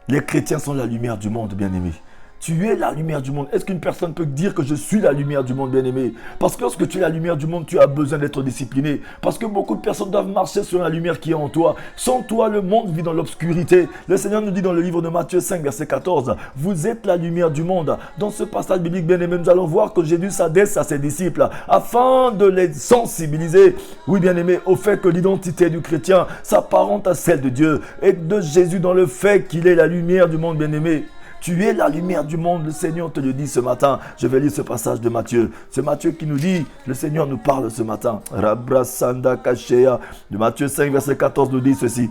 les chrétiens sont la lumière du monde, bien-aimé. Tu es la lumière du monde. Est-ce qu'une personne peut dire que je suis la lumière du monde, bien-aimé? Parce que lorsque tu es la lumière du monde, tu as besoin d'être discipliné. Parce que beaucoup de personnes doivent marcher sur la lumière qui est en toi. Sans toi, le monde vit dans l'obscurité. Le Seigneur nous dit dans le livre de Matthieu 5, verset 14, vous êtes la lumière du monde. Dans ce passage biblique, bien-aimé, nous allons voir que Jésus s'adresse à ses disciples afin de les sensibiliser, oui, bien-aimé, au fait que l'identité du chrétien s'apparente à celle de Dieu et de Jésus dans le fait qu'il est la lumière du monde, bien-aimé. Tu es la lumière du monde, le Seigneur te le dit ce matin. Je vais lire ce passage de Matthieu. C'est Matthieu qui nous dit, le Seigneur nous parle ce matin. Rabrasanda Kashea, de Matthieu 5, verset 14 nous dit ceci.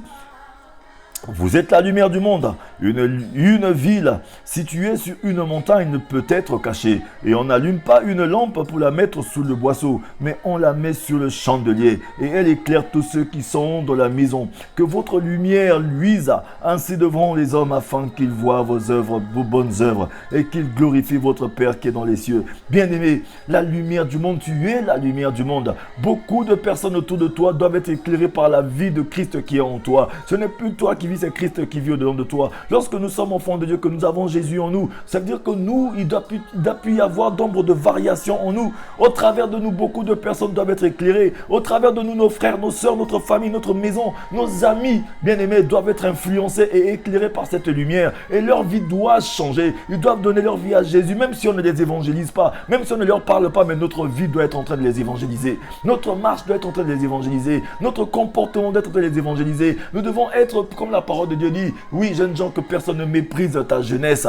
Vous êtes la lumière du monde. Une ville située sur une montagne ne peut être cachée. Et on n'allume pas une lampe pour la mettre sous le boisseau, mais on la met sur le chandelier. Et elle éclaire tous ceux qui sont dans la maison. Que votre lumière luise ainsi devant les hommes afin qu'ils voient vos œuvres, vos bonnes œuvres, et qu'ils glorifient votre Père qui est dans les cieux. Bien-aimé, la lumière du monde, tu es la lumière du monde. Beaucoup de personnes autour de toi doivent être éclairées par la vie de Christ qui est en toi. Ce n'est plus toi qui vis, c'est Christ qui vit au-dedans de toi. Lorsque nous sommes enfants de Dieu, que nous avons Jésus en nous, ça veut dire que nous, il doit plus y avoir d'ombre de variation en nous. Au travers de nous, beaucoup de personnes doivent être éclairées. Au travers de nous, nos frères, nos soeurs, notre famille, notre maison, nos amis bien-aimés doivent être influencés et éclairés par cette lumière. Et leur vie doit changer. Ils doivent donner leur vie à Jésus, même si on ne les évangélise pas, même si on ne leur parle pas, mais notre vie doit être en train de les évangéliser. Notre marche doit être en train de les évangéliser. Notre comportement doit être en train de les évangéliser. Nous devons être, comme la parole de Dieu dit, oui, jeunes gens, que personne ne méprise ta jeunesse.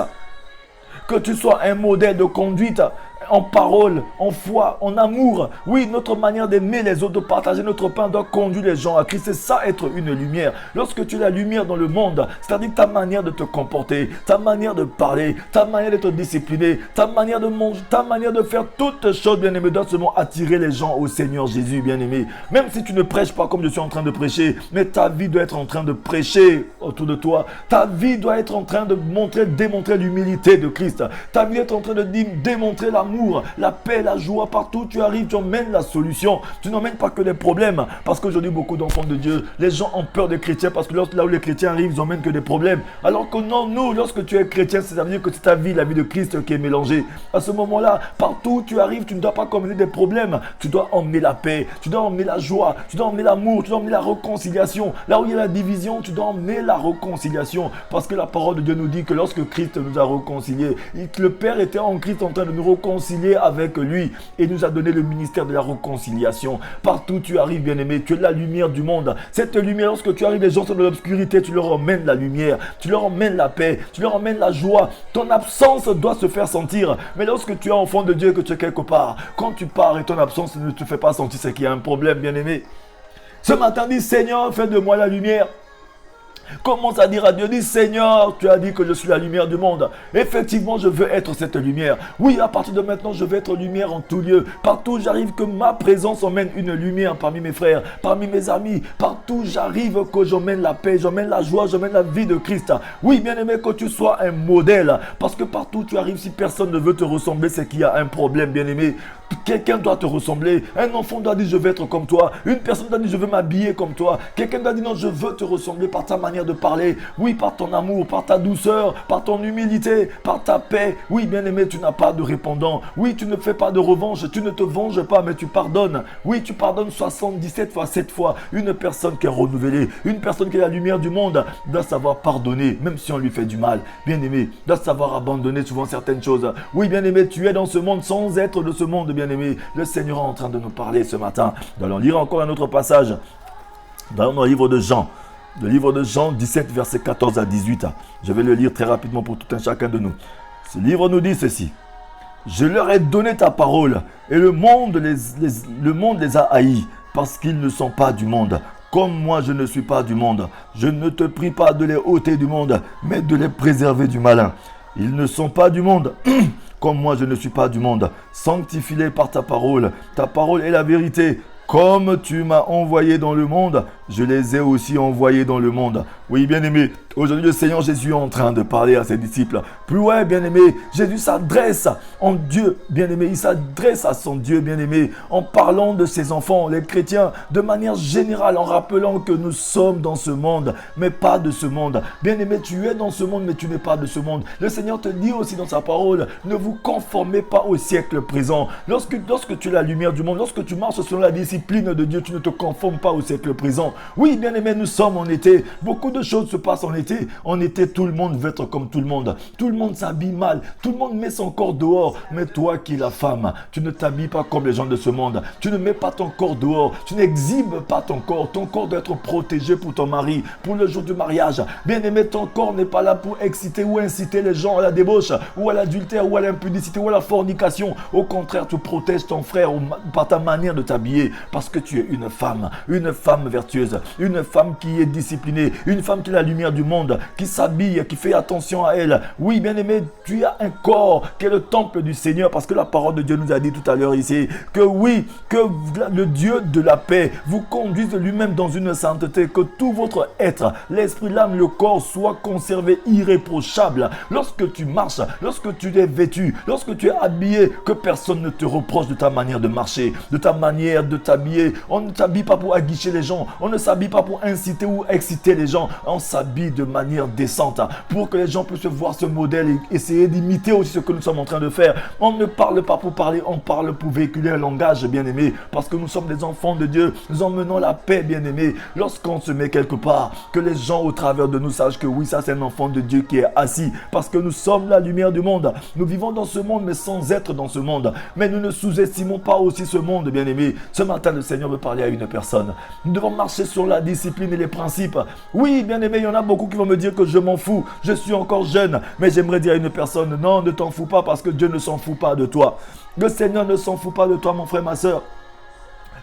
Que tu sois un modèle de conduite en parole, en foi, en amour. Oui, notre manière d'aimer les autres, de partager notre pain doit conduire les gens à Christ. C'est ça, être une lumière. Lorsque tu es la lumière dans le monde, c'est-à-dire ta manière de te comporter, ta manière de parler, ta manière d'être discipliné, ta manière de manger, ta manière de faire toutes choses, bien-aimé, doit seulement attirer les gens au Seigneur Jésus, bien-aimé. Même si tu ne prêches pas comme je suis en train de prêcher, mais ta vie doit être en train de prêcher autour de toi. Ta vie doit être en train de démontrer l'humilité de Christ. Ta vie doit être en train de démontrer l'amour l'amour, la paix, la joie. Partout où tu arrives, tu emmènes la solution. Tu n'emmènes pas que des problèmes. Parce qu'aujourd'hui, beaucoup d'enfants de Dieu, les gens ont peur des chrétiens parce que là où les chrétiens arrivent, ils emmènent que des problèmes. Alors que non, nous, lorsque tu es chrétien, ça veut dire que c'est ta vie, la vie de Christ qui est mélangée. À ce moment-là, partout où tu arrives, tu ne dois pas commettre des problèmes. Tu dois emmener la paix, tu dois emmener la joie, tu dois emmener l'amour, tu dois emmener la réconciliation. Là où il y a la division, tu dois emmener la réconciliation. Parce que la parole de Dieu nous dit que lorsque Christ nous a réconciliés, le Père était en Christ en train de nous réconcilier avec lui et nous a donné le ministère de la réconciliation. Partout où tu arrives, bien-aimé, tu es la lumière du monde. Cette lumière, lorsque tu arrives, les gens sont dans l'obscurité, tu leur emmènes la lumière, tu leur emmènes la paix, tu leur emmènes la joie. Ton absence doit se faire sentir. Mais lorsque tu es enfant de Dieu et que tu es quelque part, quand tu pars et ton absence ne te fait pas sentir, c'est qu'il y a un problème, bien-aimé. Ce matin, dis Seigneur, fais de moi la lumière. Commence à dire à Dieu, dis Seigneur, tu as dit que je suis la lumière du monde. Effectivement, je veux être cette lumière. Oui, à partir de maintenant, je veux être lumière en tout lieu. Partout où j'arrive, que ma présence emmène une lumière parmi mes frères, parmi mes amis. Partout où j'arrive, que j'emmène la paix, j'emmène la joie, j'emmène la vie de Christ. Oui, bien-aimé, que tu sois un modèle. Parce que partout où tu arrives, si personne ne veut te ressembler, c'est qu'il y a un problème, bien-aimé. Quelqu'un doit te ressembler. Un enfant doit dire je veux être comme toi. Une personne doit dire je veux m'habiller comme toi. Quelqu'un doit dire non, je veux te ressembler par ta manière de parler. Oui, par ton amour, par ta douceur, par ton humilité, par ta paix. Oui, bien-aimé, tu n'as pas de répondant. Oui, tu ne fais pas de revanche. Tu ne te venges pas, mais tu pardonnes. Oui, tu pardonnes 77 fois, 7 fois. Une personne qui est renouvelée, une personne qui est la lumière du monde, doit savoir pardonner, même si on lui fait du mal. Bien-aimé, doit savoir abandonner souvent certaines choses. Oui, bien-aimé, tu es dans ce monde sans être de ce monde, bien-aimé. Le Seigneur est en train de nous parler ce matin. Nous allons lire encore un autre passage dans le livre de Jean. Le livre de Jean 17, versets 14 à 18. Je vais le lire très rapidement pour tout un chacun de nous. Ce livre nous dit ceci. Je leur ai donné ta parole et le monde les a haïs parce qu'ils ne sont pas du monde. Comme moi je ne suis pas du monde. Je ne te prie pas de les ôter du monde, mais de les préserver du malin. Ils ne sont pas du monde. Comme moi je ne suis pas du monde. Sanctifie-les par ta parole. Ta parole est la vérité. Comme tu m'as envoyé dans le monde, je les ai aussi envoyés dans le monde. Oui, bien-aimé, aujourd'hui le Seigneur Jésus est en train de parler à ses disciples. Plus ouais, bien-aimé, Jésus s'adresse en Dieu, bien-aimé. Il s'adresse à son Dieu, bien-aimé, en parlant de ses enfants, les chrétiens, de manière générale, en rappelant que nous sommes dans ce monde, mais pas de ce monde. Bien-aimé, tu es dans ce monde, mais tu n'es pas de ce monde. Le Seigneur te dit aussi dans sa parole, ne vous conformez pas au siècle présent. Lorsque tu es la lumière du monde, lorsque tu marches selon la discipline de Dieu, tu ne te conformes pas au siècle présent. Oui, bien-aimé, nous sommes en été. Beaucoup de choses se passent en été. En été, tout le monde veut être comme tout le monde. Tout le monde s'habille mal. Tout le monde met son corps dehors. Mais toi qui es la femme, tu ne t'habilles pas comme les gens de ce monde. Tu ne mets pas ton corps dehors. Tu n'exhibes pas ton corps. Ton corps doit être protégé pour ton mari, pour le jour du mariage. Bien-aimé, ton corps n'est pas là pour exciter ou inciter les gens à la débauche, ou à l'adultère, ou à l'impudicité, ou à la fornication. Au contraire, tu protèges ton frère par ta manière de t'habiller. Parce que tu es une femme vertueuse, une femme qui est disciplinée, une femme qui est la lumière du monde, qui s'habille, qui fait attention à elle. Oui, bien-aimé, tu as un corps qui est le temple du Seigneur, parce que la parole de Dieu nous a dit tout à l'heure ici, que oui, que le Dieu de la paix vous conduise lui-même dans une sainteté, que tout votre être, l'esprit, l'âme, le corps soit conservé irréprochable. Lorsque tu marches, lorsque tu es vêtu, lorsque tu es habillé, que personne ne te reproche de ta manière de marcher, de ta manière de t'habiller. On ne s'habille pas pour aguicher les gens. On ne s'habille pas pour inciter ou exciter les gens. On s'habille de manière décente pour que les gens puissent voir ce modèle et essayer d'imiter aussi ce que nous sommes en train de faire. On ne parle pas pour parler, on parle pour véhiculer un langage, bien-aimé, parce que nous sommes des enfants de Dieu. Nous emmenons la paix, bien-aimé. Lorsqu'on se met quelque part, que les gens au travers de nous sachent que oui, ça c'est un enfant de Dieu qui est assis, parce que nous sommes la lumière du monde. Nous vivons dans ce monde, mais sans être dans ce monde. Mais nous ne sous-estimons pas aussi ce monde, bien-aimé. Ce matin, le Seigneur veut parler à une personne. Nous devons marcher sur la discipline et les principes. Oui, bien aimé, il y en a beaucoup qui vont me dire que je m'en fous. Je suis encore jeune. Mais j'aimerais dire à une personne, non, ne t'en fous pas parce que Dieu ne s'en fout pas de toi. Le Seigneur ne s'en fout pas de toi, mon frère, ma soeur.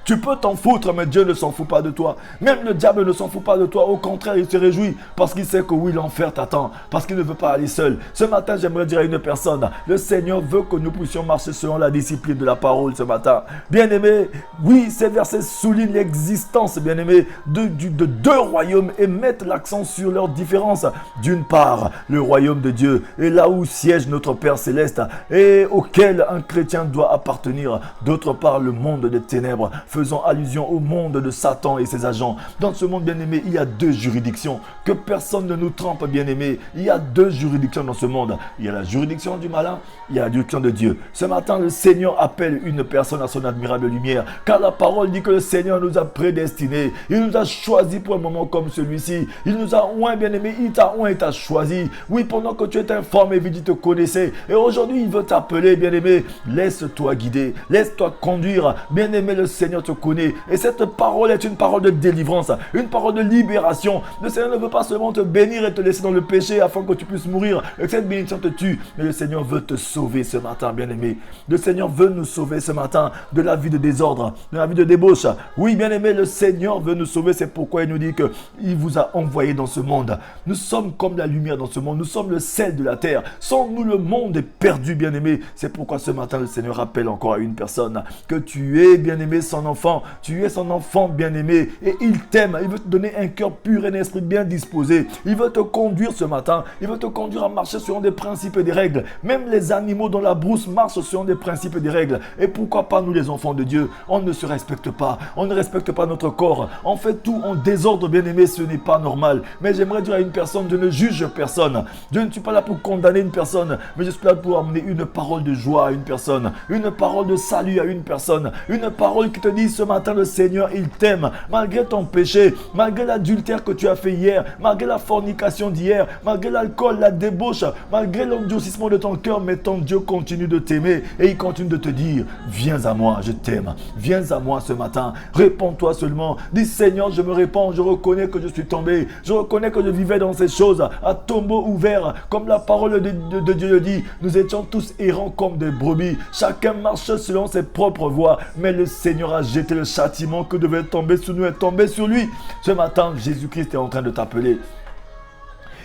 Tu peux t'en foutre, mais Dieu ne s'en fout pas de toi. Même le diable ne s'en fout pas de toi. Au contraire, il se réjouit parce qu'il sait que oui, l'enfer t'attend, parce qu'il ne veut pas aller seul. Ce matin, j'aimerais dire à une personne, le Seigneur veut que nous puissions marcher selon la discipline de la parole ce matin. Bien-aimé, oui, ces versets soulignent l'existence, bien-aimé, de deux royaumes et mettent l'accent sur leurs différences. D'une part, le royaume de Dieu est là où siège notre Père céleste et auquel un chrétien doit appartenir. D'autre part, le monde des ténèbres, faisant allusion au monde de Satan et ses agents. Dans ce monde, bien-aimé, il y a deux juridictions. Que personne ne nous trompe, bien-aimé. Il y a deux juridictions dans ce monde. Il y a la juridiction du malin, il y a la juridiction de Dieu. Ce matin, le Seigneur appelle une personne à son admirable lumière, car la parole dit que le Seigneur nous a prédestinés. Il nous a choisis pour un moment comme celui-ci. Il nous a oint, bien-aimé. Il t'a oint et t'a choisi. Oui, pendant que tu étais informé, il te connaissait. Et aujourd'hui, il veut t'appeler, bien-aimé. Laisse-toi guider. Laisse-toi conduire. Bien-aimé, le Seigneur te connaît. Et cette parole est une parole de délivrance, une parole de libération. Le Seigneur ne veut pas seulement te bénir et te laisser dans le péché afin que tu puisses mourir et que cette bénédiction te tue. Mais le Seigneur veut te sauver ce matin, bien-aimé. Le Seigneur veut nous sauver ce matin de la vie de désordre, de la vie de débauche. Oui, bien-aimé, le Seigneur veut nous sauver. C'est pourquoi il nous dit qu'il vous a envoyé dans ce monde. Nous sommes comme la lumière dans ce monde. Nous sommes le sel de la terre. Sans nous, le monde est perdu, bien-aimé. C'est pourquoi ce matin, le Seigneur rappelle encore à une personne que tu es, bien-aimé, son enfant. Tu es son enfant, bien-aimé. Et il t'aime. Il veut te donner un cœur pur et un esprit bien disposé. Il veut te conduire ce matin. Il veut te conduire à marcher selon des principes et des règles. Même les animaux dans la brousse marchent selon des principes et des règles. Et pourquoi pas nous, les enfants de Dieu? On ne se respecte pas. On ne respecte pas notre corps. On fait tout en désordre, bien-aimé. Ce n'est pas normal. Mais j'aimerais dire à une personne, je ne juge personne. Je ne suis pas là pour condamner une personne. Mais je suis là pour amener une parole de joie à une personne. Une parole de salut à une personne. Une parole qui te dit ce matin, le Seigneur, il t'aime. Malgré ton péché, malgré l'adultère que tu as fait hier, malgré la fornication d'hier, malgré l'alcool, la débauche, malgré l'endurcissement de ton cœur, mais ton Dieu continue de t'aimer et il continue de te dire, viens à moi, je t'aime. Viens à moi ce matin. Réponds-toi seulement. Dis, Seigneur, je me répands, je reconnais que je suis tombé. Je reconnais que je vivais dans ces choses à tombeau ouvert. Comme la parole de Dieu le dit, nous étions tous errants comme des brebis. Chacun marchait selon ses propres voies. Mais le Seigneur a jeté le châtiment que devait tomber sur nous et tomber sur lui. Ce matin, Jésus-Christ est en train de t'appeler.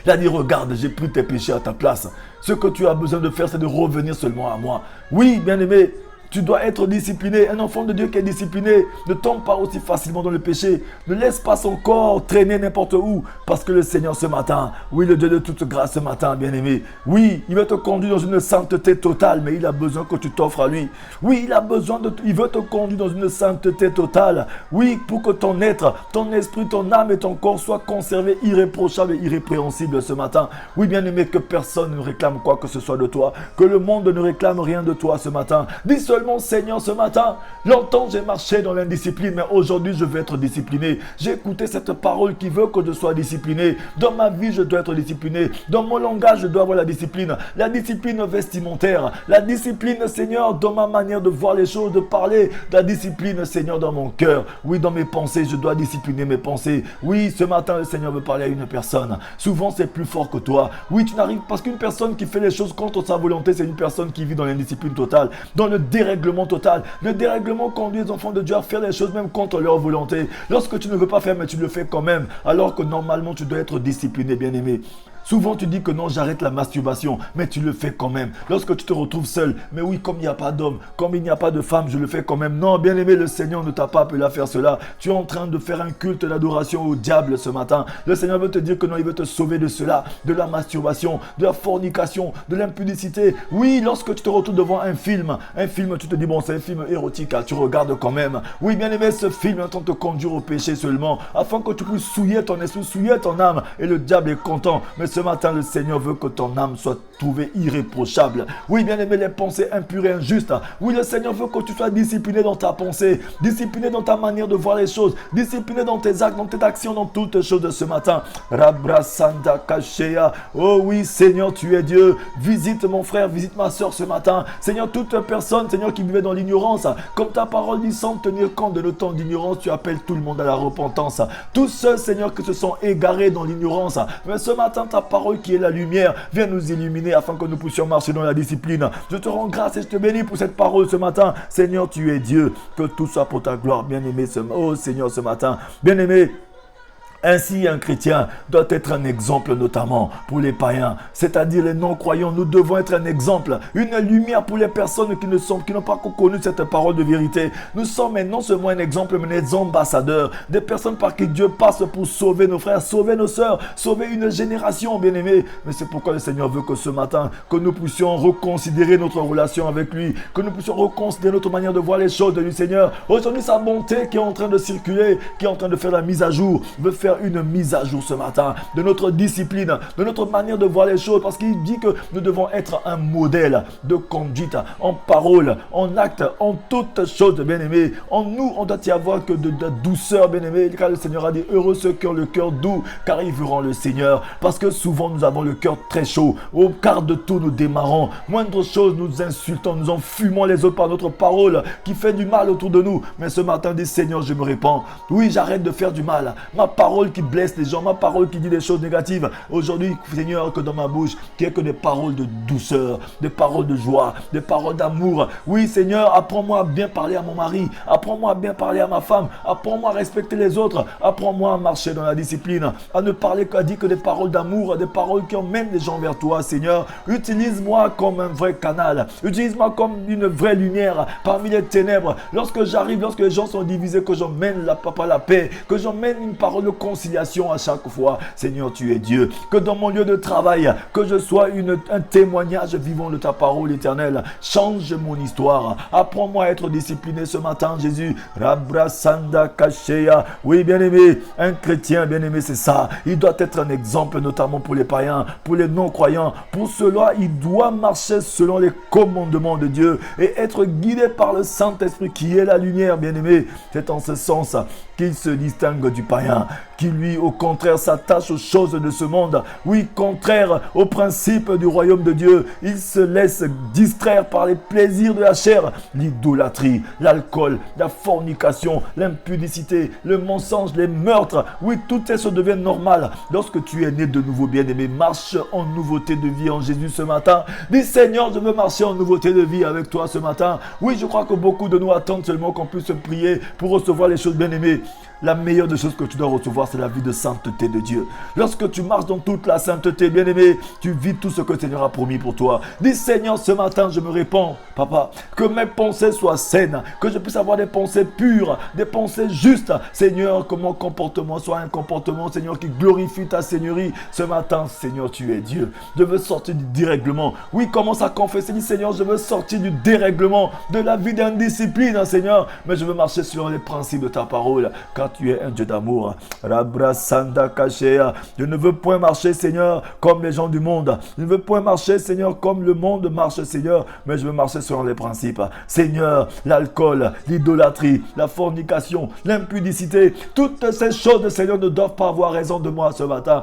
Il a dit, regarde, j'ai pris tes péchés à ta place. Ce que tu as besoin de faire, c'est de revenir seulement à moi. Oui, bien-aimé, tu dois être discipliné. Un enfant de Dieu qui est discipliné ne tombe pas aussi facilement dans le péché. Ne laisse pas son corps traîner n'importe où. Parce que le Seigneur ce matin, oui, le Dieu de toute grâce ce matin, bien-aimé, oui, il veut te conduire dans une sainteté totale, mais il a besoin que tu t'offres à lui. Oui, il veut te conduire dans une sainteté totale. Oui, pour que ton être, ton esprit, ton âme et ton corps soient conservés irréprochables et irrépréhensibles ce matin. Oui, bien-aimé, que personne ne réclame quoi que ce soit de toi. Que le monde ne réclame rien de toi ce matin. Dis mon Seigneur ce matin, longtemps j'ai marché dans l'indiscipline, mais aujourd'hui je veux être discipliné. J'ai écouté cette parole qui veut que je sois discipliné. Dans ma vie je dois être discipliné. Dans mon langage je dois avoir la discipline. La discipline vestimentaire. La discipline, Seigneur, dans ma manière de voir les choses, de parler. La discipline, Seigneur, dans mon cœur. Oui, dans mes pensées, je dois discipliner mes pensées. Oui, ce matin le Seigneur veut parler à une personne. Souvent c'est plus fort que toi. Oui, tu n'arrives parce qu'une personne qui fait les choses contre sa volonté, c'est une personne qui vit dans l'indiscipline totale, dans le dérèglement total. Le dérèglement conduit les enfants de Dieu à faire les choses même contre leur volonté. Lorsque tu ne veux pas faire, mais tu le fais quand même, alors que normalement tu dois être discipliné, bien-aimé. Souvent tu dis que non, j'arrête la masturbation, mais tu le fais quand même. Lorsque tu te retrouves seul, mais oui, comme il n'y a pas d'homme, comme il n'y a pas de femme, je le fais quand même. Non, bien aimé, le Seigneur ne t'a pas appelé à faire cela. Tu es en train de faire un culte d'adoration au diable ce matin. Le Seigneur veut te dire que non, il veut te sauver de cela, de la masturbation, de la fornication, de l'impudicité. Oui, lorsque tu te retrouves devant un film, tu te dis, bon, c'est un film érotique, hein, tu regardes quand même. Oui, bien aimé, ce film entend te conduire au péché seulement, afin que tu puisses souiller ton esprit, souiller ton âme, et le diable est content. Mais ce matin, le Seigneur veut que ton âme soit trouvée irréprochable. Oui, bien aimé, les pensées impures et injustes. Oui, le Seigneur veut que tu sois discipliné dans ta pensée, discipliné dans ta manière de voir les choses, discipliné dans tes actes, dans tes actions, dans toutes choses de ce matin. Rabra Santa Kashea. Oh oui, Seigneur, tu es Dieu. Visite mon frère, visite ma soeur ce matin. Seigneur, toute personne, Seigneur, qui vivait dans l'ignorance, comme ta parole dit, sans tenir compte de nos temps d'ignorance, tu appelles tout le monde à la repentance. Tous ceux, Seigneur, qui se sont égarés dans l'ignorance. Mais ce matin, ta parole qui est la lumière, viens nous illuminer bien-aimé, afin que nous puissions marcher dans la discipline. Je te rends grâce et je te bénis pour cette parole ce matin. Seigneur, tu es Dieu. Que tout soit pour ta gloire, bien-aimé, oh Seigneur, ce matin. Bien-aimé, ainsi, un chrétien doit être un exemple notamment pour les païens, c'est-à-dire les non-croyants. Nous devons être un exemple, une lumière pour les personnes qui n'ont pas connu cette parole de vérité. Nous sommes non seulement un exemple, mais des ambassadeurs, des personnes par qui Dieu passe pour sauver nos frères, sauver nos sœurs, sauver une génération, bien-aimés. Mais c'est pourquoi le Seigneur veut que ce matin, que nous puissions reconsidérer notre relation avec lui, que nous puissions reconsidérer notre manière de voir les choses de lui, Seigneur. Aujourd'hui, sa bonté qui est en train de circuler, qui est en train de faire la mise à jour, veut faire une mise à jour ce matin de notre discipline, de notre manière de voir les choses, parce qu'il dit que nous devons être un modèle de conduite en parole, en acte, en toutes choses, bien-aimés. En nous, on doit y avoir que de douceur, bien-aimés, car le Seigneur a dit heureux ceux qui ont le cœur doux, car ils verront le Seigneur. Parce que souvent nous avons le cœur très chaud, au quart de tout nous démarrons, moindre chose nous insultons, nous enfumons les autres par notre parole qui fait du mal autour de nous. Mais ce matin, dit Seigneur, je me répands. Oui, j'arrête de faire du mal. Ma parole qui blesse les gens, ma parole qui dit des choses négatives. Aujourd'hui, Seigneur, que dans ma bouche, qu'il n'y ait que des paroles de douceur, des paroles de joie, des paroles d'amour. Oui, Seigneur, apprends-moi à bien parler à mon mari, apprends-moi à bien parler à ma femme, apprends-moi à respecter les autres, apprends-moi à marcher dans la discipline, à ne parler qu'à dire que des paroles d'amour, des paroles qui emmènent les gens vers toi, Seigneur. Utilise-moi comme un vrai canal, utilise-moi comme une vraie lumière parmi les ténèbres. Lorsque j'arrive, lorsque les gens sont divisés, que j'emmène la paix, que j'emmène une parole de conciliation à chaque fois. Seigneur, tu es Dieu. Que dans mon lieu de travail, que je sois un témoignage vivant de ta parole éternelle. Change mon histoire. Apprends-moi à être discipliné ce matin, Jésus. Rabrasanda Kashea. Oui, bien-aimé, un chrétien, bien-aimé, c'est ça. Il doit être un exemple, notamment pour les païens, pour les non-croyants. Pour cela, il doit marcher selon les commandements de Dieu et être guidé par le Saint-Esprit qui est la lumière, bien-aimé. C'est en ce sens qu'il se distingue du païen, qui lui, au contraire, s'attache aux choses de ce monde. Oui, contraire aux principes du royaume de Dieu. Il se laisse distraire par les plaisirs de la chair, l'idolâtrie, l'alcool, la fornication, l'impudicité, le mensonge, les meurtres. Oui, toutes ces choses deviennent normales. Lorsque tu es né de nouveau, bien-aimé, marche en nouveauté de vie en Jésus ce matin. Dis Seigneur, je veux marcher en nouveauté de vie avec toi ce matin. Oui, je crois que beaucoup de nous attendent seulement qu'on puisse prier pour recevoir les choses, bien-aimées. La meilleure des choses que tu dois recevoir, c'est la vie de sainteté de Dieu. Lorsque tu marches dans toute la sainteté, bien-aimé, tu vis tout ce que le Seigneur a promis pour toi. Dis Seigneur, ce matin, je me répands, Papa, que mes pensées soient saines, que je puisse avoir des pensées pures, des pensées justes. Seigneur, que mon comportement soit un comportement, Seigneur, qui glorifie ta Seigneurie. Ce matin, Seigneur, tu es Dieu. Je veux sortir du dérèglement. Oui, commence à confesser. Dis Seigneur, je veux sortir du dérèglement, de la vie d'indiscipline, Seigneur. Mais je veux marcher selon les principes de ta parole, car tu es un Dieu d'amour. Rabrasanda Kashea. Je ne veux point marcher, Seigneur, comme les gens du monde. Je ne veux point marcher, Seigneur, comme le monde marche, Seigneur. Mais je veux marcher selon les principes. Seigneur, l'alcool, l'idolâtrie, la fornication, l'impudicité, toutes ces choses, Seigneur, ne doivent pas avoir raison de moi ce matin.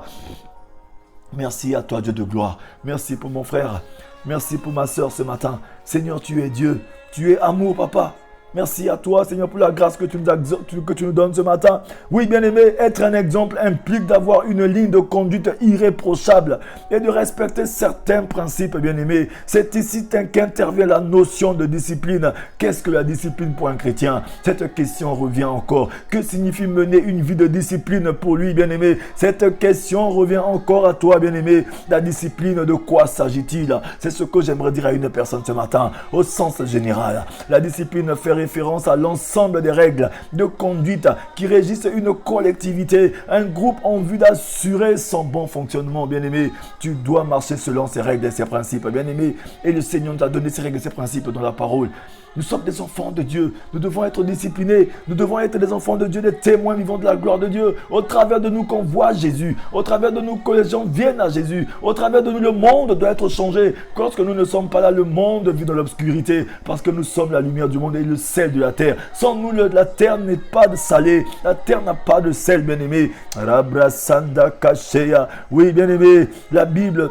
Merci à toi, Dieu de gloire. Merci pour mon frère. Merci pour ma soeur ce matin. Seigneur, tu es Dieu. Tu es amour, Papa. Merci à toi, Seigneur, pour la grâce que tu nous donnes ce matin. Oui, bien-aimé, être un exemple implique d'avoir une ligne de conduite irréprochable et de respecter certains principes, bien-aimé. C'est ici qu'intervient la notion de discipline. Qu'est-ce que la discipline pour un chrétien? Cette question revient encore. Que signifie mener une vie de discipline pour lui, bien-aimé? Cette question revient encore à toi, bien-aimé. La discipline, de quoi s'agit-il? C'est ce que j'aimerais dire à une personne ce matin, au sens général. La discipline fait référence à l'ensemble des règles de conduite qui régissent une collectivité, un groupe en vue d'assurer son bon fonctionnement, bien-aimé. Tu dois marcher selon ces règles et ces principes, bien-aimé. Et le Seigneur nous a donné ces règles et ces principes dans la parole. Nous sommes des enfants de Dieu. Nous devons être disciplinés. Nous devons être des enfants de Dieu, des témoins vivants de la gloire de Dieu. Au travers de nous qu'on voit Jésus. Au travers de nous que les gens viennent à Jésus. Au travers de nous, le monde doit être changé. Lorsque nous ne sommes pas là, le monde vit dans l'obscurité. Parce que nous sommes la lumière du monde et le sel de la terre. Sans nous, la terre n'est pas de salé. La terre n'a pas de sel, bien-aimé. Rabrasanda Kashea. Oui, bien-aimé, la Bible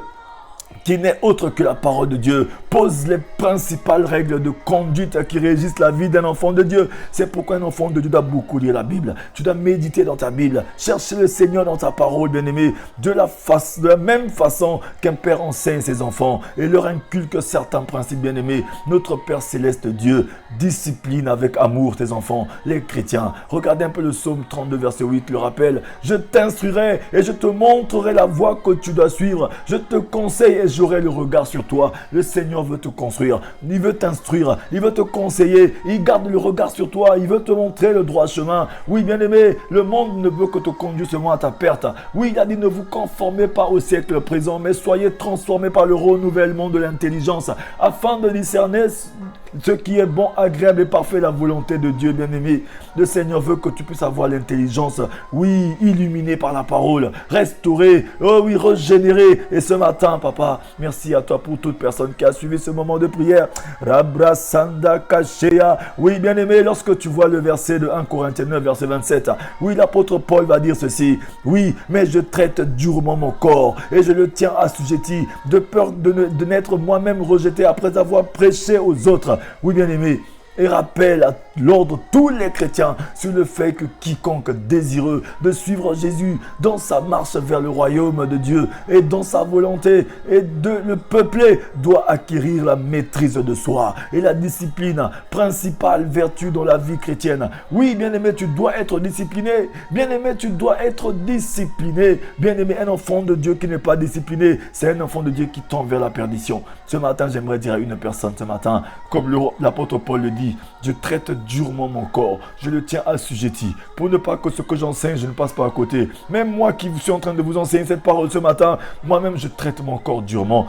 qui n'est autre que la parole de Dieu. Pose les principales règles de conduite qui régissent la vie d'un enfant de Dieu. C'est pourquoi un enfant de Dieu doit beaucoup lire la Bible. Tu dois méditer dans ta Bible. Chercher le Seigneur dans ta parole, bien-aimé. De la même façon qu'un père enseigne ses enfants et leur inculque certains principes, bien-aimés. Notre Père Céleste Dieu discipline avec amour tes enfants, les chrétiens. Regardez un peu le psaume 32, verset 8, le rappel. Je t'instruirai et je te montrerai la voie que tu dois suivre. Je te conseille et j'aurai le regard sur toi. Le Seigneur veut te construire. Il veut t'instruire. Il veut te conseiller. Il garde le regard sur toi. Il veut te montrer le droit chemin. Oui, bien-aimé, le monde ne veut que te conduire seulement à ta perte. Oui, il a dit ne vous conformez pas au siècle présent, mais soyez transformés par le renouvellement de l'intelligence afin de discerner ce qui est bon, agréable et parfait, la volonté de Dieu, bien-aimé. Le Seigneur veut que tu puisses avoir l'intelligence, oui, illuminée par la parole, restaurée, oh oui, régénérée. Et ce matin, papa, merci à toi pour toute personne qui a suivi ce moment de prière. Rabrasanda Kashea. Oui, bien-aimé, lorsque tu vois le verset de 1 Corinthiens 9, verset 27, oui, l'apôtre Paul va dire ceci. Oui, mais je traite durement mon corps et je le tiens assujetti de peur de n'être moi-même rejeté après avoir prêché aux autres. Oui, bien-aimé, et rappelle à l'ordre tous les chrétiens sur le fait que quiconque désireux de suivre Jésus dans sa marche vers le royaume de Dieu et dans sa volonté et de le peupler doit acquérir la maîtrise de soi et la discipline, principale vertu dans la vie chrétienne. Oui, bien-aimé, tu dois être discipliné. Bien-aimé, tu dois être discipliné. Bien-aimé, un enfant de Dieu qui n'est pas discipliné, c'est un enfant de Dieu qui tend vers la perdition. Ce matin, j'aimerais dire à une personne ce matin, comme l'apôtre Paul le dit, je traite durement mon corps, je le tiens assujetti, pour ne pas que ce que j'enseigne, je ne passe pas à côté. Même moi qui suis en train de vous enseigner cette parole ce matin, moi-même je traite mon corps durement.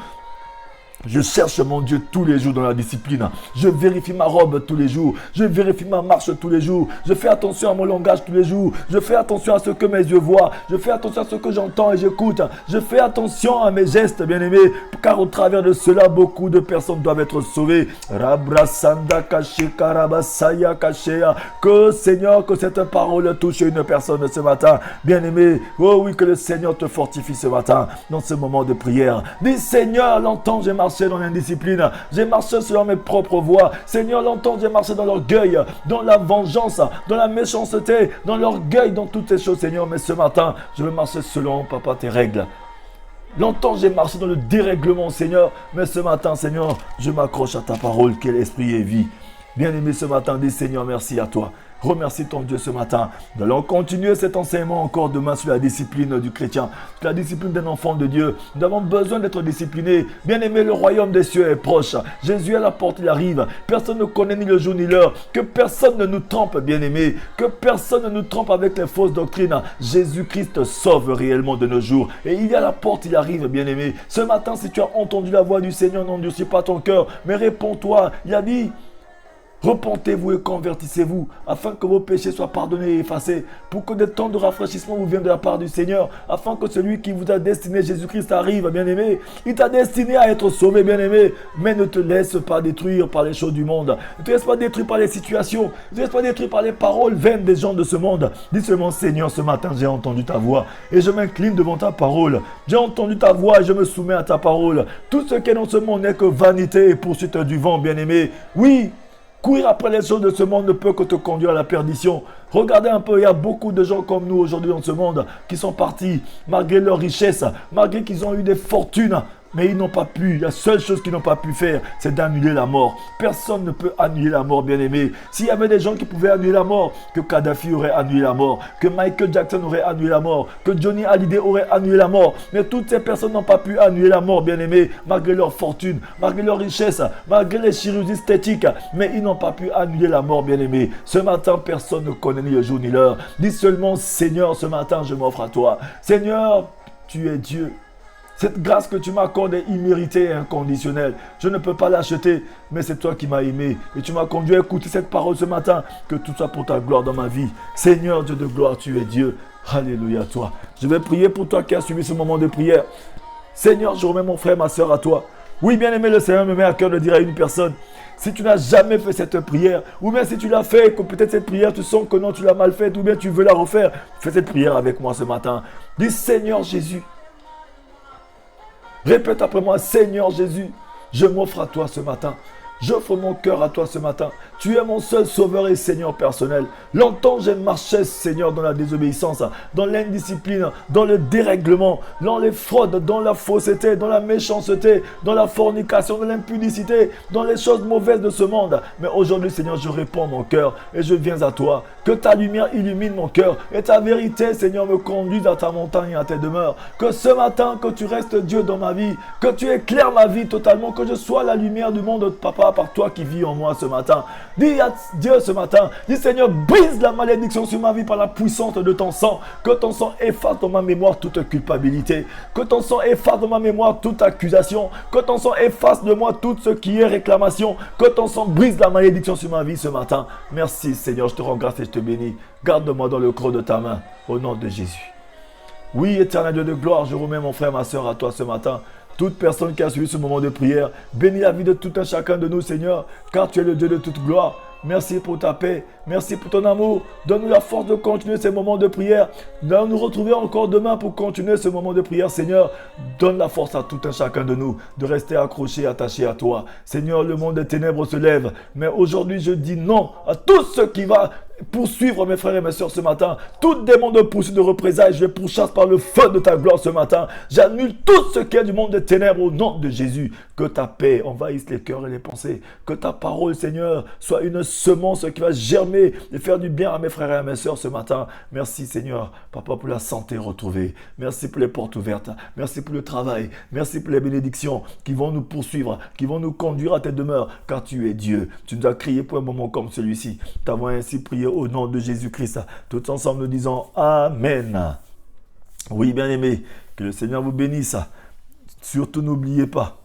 Je cherche mon Dieu tous les jours dans la discipline. Je vérifie ma robe tous les jours. Je vérifie ma marche tous les jours. Je fais attention à mon langage tous les jours. Je fais attention à ce que mes yeux voient. Je fais attention à ce que j'entends et j'écoute. Je fais attention à mes gestes, bien-aimés. Car au travers de cela, beaucoup de personnes doivent être sauvées. Rabrasanda kache karabasaya kachea. Que Seigneur, que cette parole touche une personne ce matin. Bien-aimé, oh oui, que le Seigneur te fortifie ce matin dans ce moment de prière. Dis Seigneur, longtemps j'ai marché dans l'indiscipline, j'ai marché selon mes propres voies. Seigneur, longtemps j'ai marché dans l'orgueil, dans la vengeance, dans la méchanceté, dans l'orgueil, dans toutes ces choses, Seigneur. Mais ce matin, je veux marcher selon, papa, tes règles. Longtemps j'ai marché dans le dérèglement, Seigneur. Mais ce matin, Seigneur, je m'accroche à ta parole, qui est l'esprit et vie. Bien-aimé, ce matin, dis Seigneur, merci à toi. Remercie ton Dieu ce matin. Nous allons continuer cet enseignement encore demain sur la discipline du chrétien, sur la discipline d'un enfant de Dieu. Nous avons besoin d'être disciplinés. Bien-aimé, le royaume des cieux est proche. Jésus à la porte, il arrive. Personne ne connaît ni le jour ni l'heure. Que personne ne nous trompe, bien-aimé. Que personne ne nous trompe avec les fausses doctrines. Jésus-Christ sauve réellement de nos jours. Et il est à la porte, il arrive, bien-aimé. Ce matin, si tu as entendu la voix du Seigneur, n'endurcis pas ton cœur, mais réponds-toi. Il a dit... repentez-vous et convertissez-vous afin que vos péchés soient pardonnés et effacés, pour que des temps de rafraîchissement vous viennent de la part du Seigneur, afin que celui qui vous a destiné, Jésus-Christ, arrive, bien-aimé. Il t'a destiné à être sauvé, bien-aimé, mais ne te laisse pas détruire par les choses du monde. Ne te laisse pas détruire par les situations. Ne te laisse pas détruire par les paroles vaines des gens de ce monde. Dis seulement, Seigneur, ce matin, j'ai entendu ta voix et je m'incline devant ta parole. J'ai entendu ta voix et je me soumets à ta parole. Tout ce qui est dans ce monde n'est que vanité et poursuite du vent, bien-aimé. Oui, courir après les choses de ce monde ne peut que te conduire à la perdition. Regardez un peu, il y a beaucoup de gens comme nous aujourd'hui dans ce monde qui sont partis malgré leur richesse, malgré qu'ils ont eu des fortunes. Mais ils n'ont pas pu, la seule chose qu'ils n'ont pas pu faire, c'est d'annuler la mort. Personne ne peut annuler la mort, bien-aimé. S'il y avait des gens qui pouvaient annuler la mort, que Kadhafi aurait annulé la mort, que Michael Jackson aurait annulé la mort, que Johnny Hallyday aurait annulé la mort. Mais toutes ces personnes n'ont pas pu annuler la mort, bien-aimé, malgré leur fortune, malgré leur richesse, malgré les chirurgies esthétiques. Mais ils n'ont pas pu annuler la mort, bien-aimé. Ce matin, personne ne connaît ni le jour ni l'heure. Dis seulement, Seigneur, ce matin, je m'offre à toi. Seigneur, tu es Dieu. Cette grâce que tu m'accordes est imméritée et inconditionnelle. Je ne peux pas l'acheter, mais c'est toi qui m'as aimé. Et tu m'as conduit à écouter cette parole ce matin. Que tout soit pour ta gloire dans ma vie. Seigneur Dieu de gloire, tu es Dieu. Alléluia toi. Je vais prier pour toi qui as suivi ce moment de prière. Seigneur, je remets mon frère, ma soeur à toi. Oui, bien aimé, le Seigneur me met à cœur de dire à une personne, si tu n'as jamais fait cette prière, ou bien si tu l'as fait, que peut-être cette prière, tu sens que non, tu l'as mal faite, ou bien tu veux la refaire, fais cette prière avec moi ce matin. Dis Seigneur Jésus, Répète après moi, Seigneur Jésus, je m'offre à toi ce matin. J'offre mon cœur à toi ce matin. Tu es mon seul sauveur et Seigneur personnel. Longtemps j'ai marché, Seigneur, dans la désobéissance, dans l'indiscipline, dans le dérèglement, dans les fraudes, dans la fausseté, dans la méchanceté, dans la fornication, dans l'impudicité, dans les choses mauvaises de ce monde. Mais aujourd'hui, Seigneur, je réponds mon cœur et je viens à toi. Que ta lumière illumine mon cœur et ta vérité, Seigneur, me conduise à ta montagne et à tes demeures. Que ce matin, que tu restes Dieu dans ma vie, que tu éclaires ma vie totalement, que je sois la lumière du monde, Papa, par toi qui vis en moi ce matin. Dis à Dieu ce matin, dis Seigneur, brise la malédiction sur ma vie par la puissance de ton sang. Que ton sang efface dans ma mémoire toute culpabilité. Que ton sang efface dans ma mémoire toute accusation. Que ton sang efface de moi tout ce qui est réclamation. Que ton sang brise la malédiction sur ma vie ce matin. Merci Seigneur, je te rends grâce et je te bénis. Garde-moi dans le creux de ta main, au nom de Jésus. Oui, éternel Dieu de gloire, je remets mon frère, ma soeur à toi ce matin. Toute personne qui a suivi ce moment de prière, bénis la vie de tout un chacun de nous, Seigneur, car tu es le Dieu de toute gloire. Merci pour ta paix, merci pour ton amour. Donne-nous la force de continuer ces moments de prière. De nous retrouver encore demain pour continuer ce moment de prière, Seigneur. Donne la force à tout un chacun de nous de rester accroché, attaché à toi. Seigneur, le monde des ténèbres se lève, mais aujourd'hui je dis non à tout ce qui va poursuivre mes frères et mes soeurs ce matin. Tout démon de poursuite, de représailles, je les pourchasse par le feu de ta gloire ce matin. J'annule tout ce qui est du monde des ténèbres au nom de Jésus. Que ta paix envahisse les cœurs et les pensées. Que ta parole, Seigneur, soit une semence qui va germer et faire du bien à mes frères et à mes soeurs ce matin. Merci Seigneur, Papa, pour la santé retrouvée. Merci pour les portes ouvertes. Merci pour le travail. Merci pour les bénédictions qui vont nous poursuivre, qui vont nous conduire à tes demeures. Car tu es Dieu. Tu nous as crié pour un moment comme celui-ci. T'avons ainsi prié au nom de Jésus-Christ. Tous ensemble nous disons Amen. Oui, bien-aimés, que le Seigneur vous bénisse. Surtout n'oubliez pas,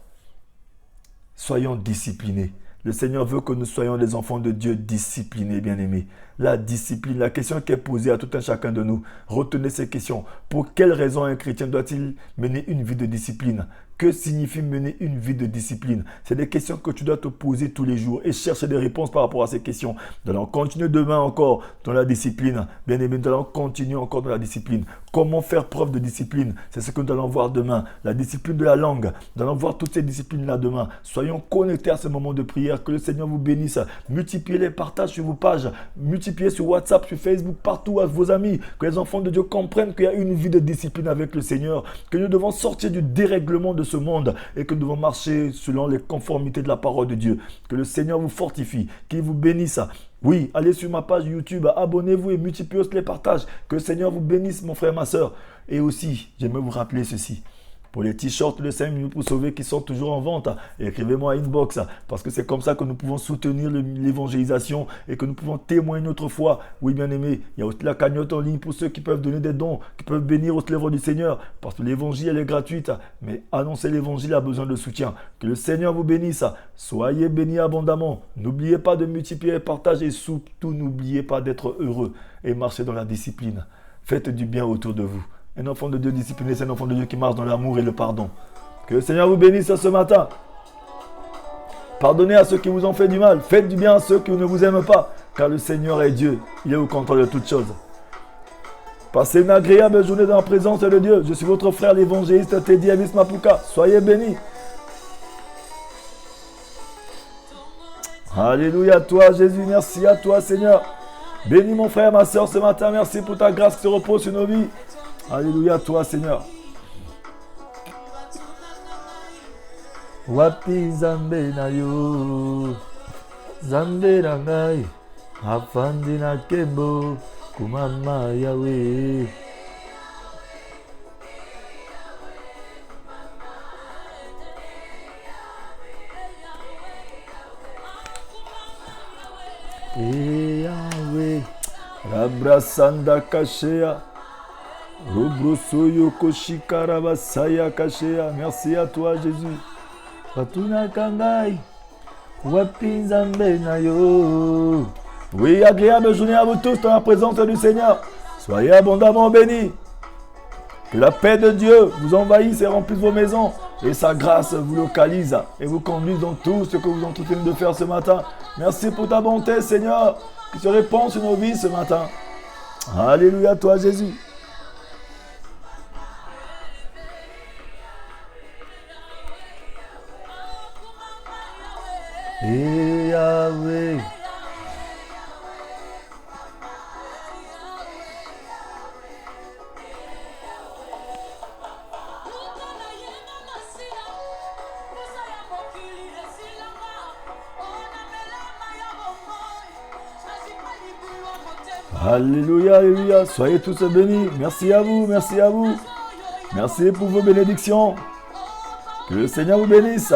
soyons disciplinés. Le Seigneur veut que nous soyons des enfants de Dieu disciplinés, bien-aimés. La discipline, la question qui est posée à tout un chacun de nous. Retenez ces questions. Pour quelle raison un chrétien doit-il mener une vie de discipline? Que signifie mener une vie de discipline? C'est des questions que tu dois te poser tous les jours et chercher des réponses par rapport à ces questions. Nous allons continuer demain encore dans la discipline. Bien aimé, nous allons continuer encore dans la discipline. Comment faire preuve de discipline? C'est ce que nous allons voir demain. La discipline de la langue. Nous allons voir toutes ces disciplines-là demain. Soyons connectés à ce moment de prière. Que le Seigneur vous bénisse. Multipliez les partages sur vos pages. Multipliez sur WhatsApp, sur Facebook, partout à vos amis. Que les enfants de Dieu comprennent qu'il y a une vie de discipline avec le Seigneur. Que nous devons sortir du dérèglement de ce monde et que nous devons marcher selon les conformités de la parole de Dieu. Que le Seigneur vous fortifie, qu'il vous bénisse. Oui, allez sur ma page YouTube, abonnez-vous et multipliez les partages. Que le Seigneur vous bénisse, mon frère, ma soeur. Et aussi, j'aimerais vous rappeler ceci. Pour les t-shirts de 5 minutes pour sauver qui sont toujours en vente, écrivez-moi à inbox parce que c'est comme ça que nous pouvons soutenir l'évangélisation et que nous pouvons témoigner notre foi. Oui, bien aimé, il y a aussi la cagnotte en ligne pour ceux qui peuvent donner des dons, qui peuvent bénir aussi l'œuvre du Seigneur parce que l'évangile elle est gratuite, mais annoncer l'évangile a besoin de soutien. Que le Seigneur vous bénisse, soyez bénis abondamment. N'oubliez pas de multiplier et partager et surtout n'oubliez pas d'être heureux et marcher dans la discipline. Faites du bien autour de vous. Un enfant de Dieu discipliné, c'est un enfant de Dieu qui marche dans l'amour et le pardon. Que le Seigneur vous bénisse ce matin. Pardonnez à ceux qui vous ont fait du mal. Faites du bien à ceux qui ne vous aiment pas. Car le Seigneur est Dieu. Il est au contrôle de toutes choses. Passez une agréable journée dans la présence de Dieu. Je suis votre frère l'évangéliste Teddy Avis Mapuka. Soyez bénis. Alléluia à toi Jésus. Merci à toi Seigneur. Bénis mon frère, ma soeur ce matin. Merci pour ta grâce qui se repose sur nos vies. Alléluia à toi Seigneur. Wapi Zambe na yo, Zambe rangai, afandi na kembo, kumama Yahweh. Yahweh, Rabrasanda Kashea. Robrosoyo Koshikarabasaya Kashea. Merci à toi Jésus. Patuna Kangai. Wapinzambe Nayo. Oui, agréable journée à vous tous dans la présence du Seigneur. Soyez abondamment bénis. Que la paix de Dieu vous envahisse et remplisse vos maisons. Et sa grâce vous localise et vous conduise dans tout ce que vous entretenez de faire ce matin. Merci pour ta bonté Seigneur qui se répand sur nos vies ce matin. Alléluia à toi Jésus. Et Yahweh. Alléluia, alléluia. Soyez tous bénis. Merci à vous, merci à vous. Merci pour vos bénédictions. Que le Seigneur vous bénisse.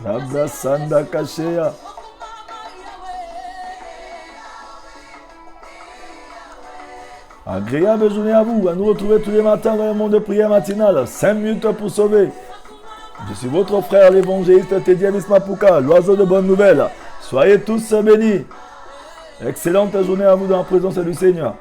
Rabrasanda Kashea. Agréable journée à vous. À nous retrouver tous les matins dans le monde de prière matinale. 5 minutes pour sauver. Je suis votre frère, l'évangéliste Teddy Mapuka, l'oiseau de bonnes nouvelles. Soyez tous bénis. Excellente journée à vous dans la présence du Seigneur.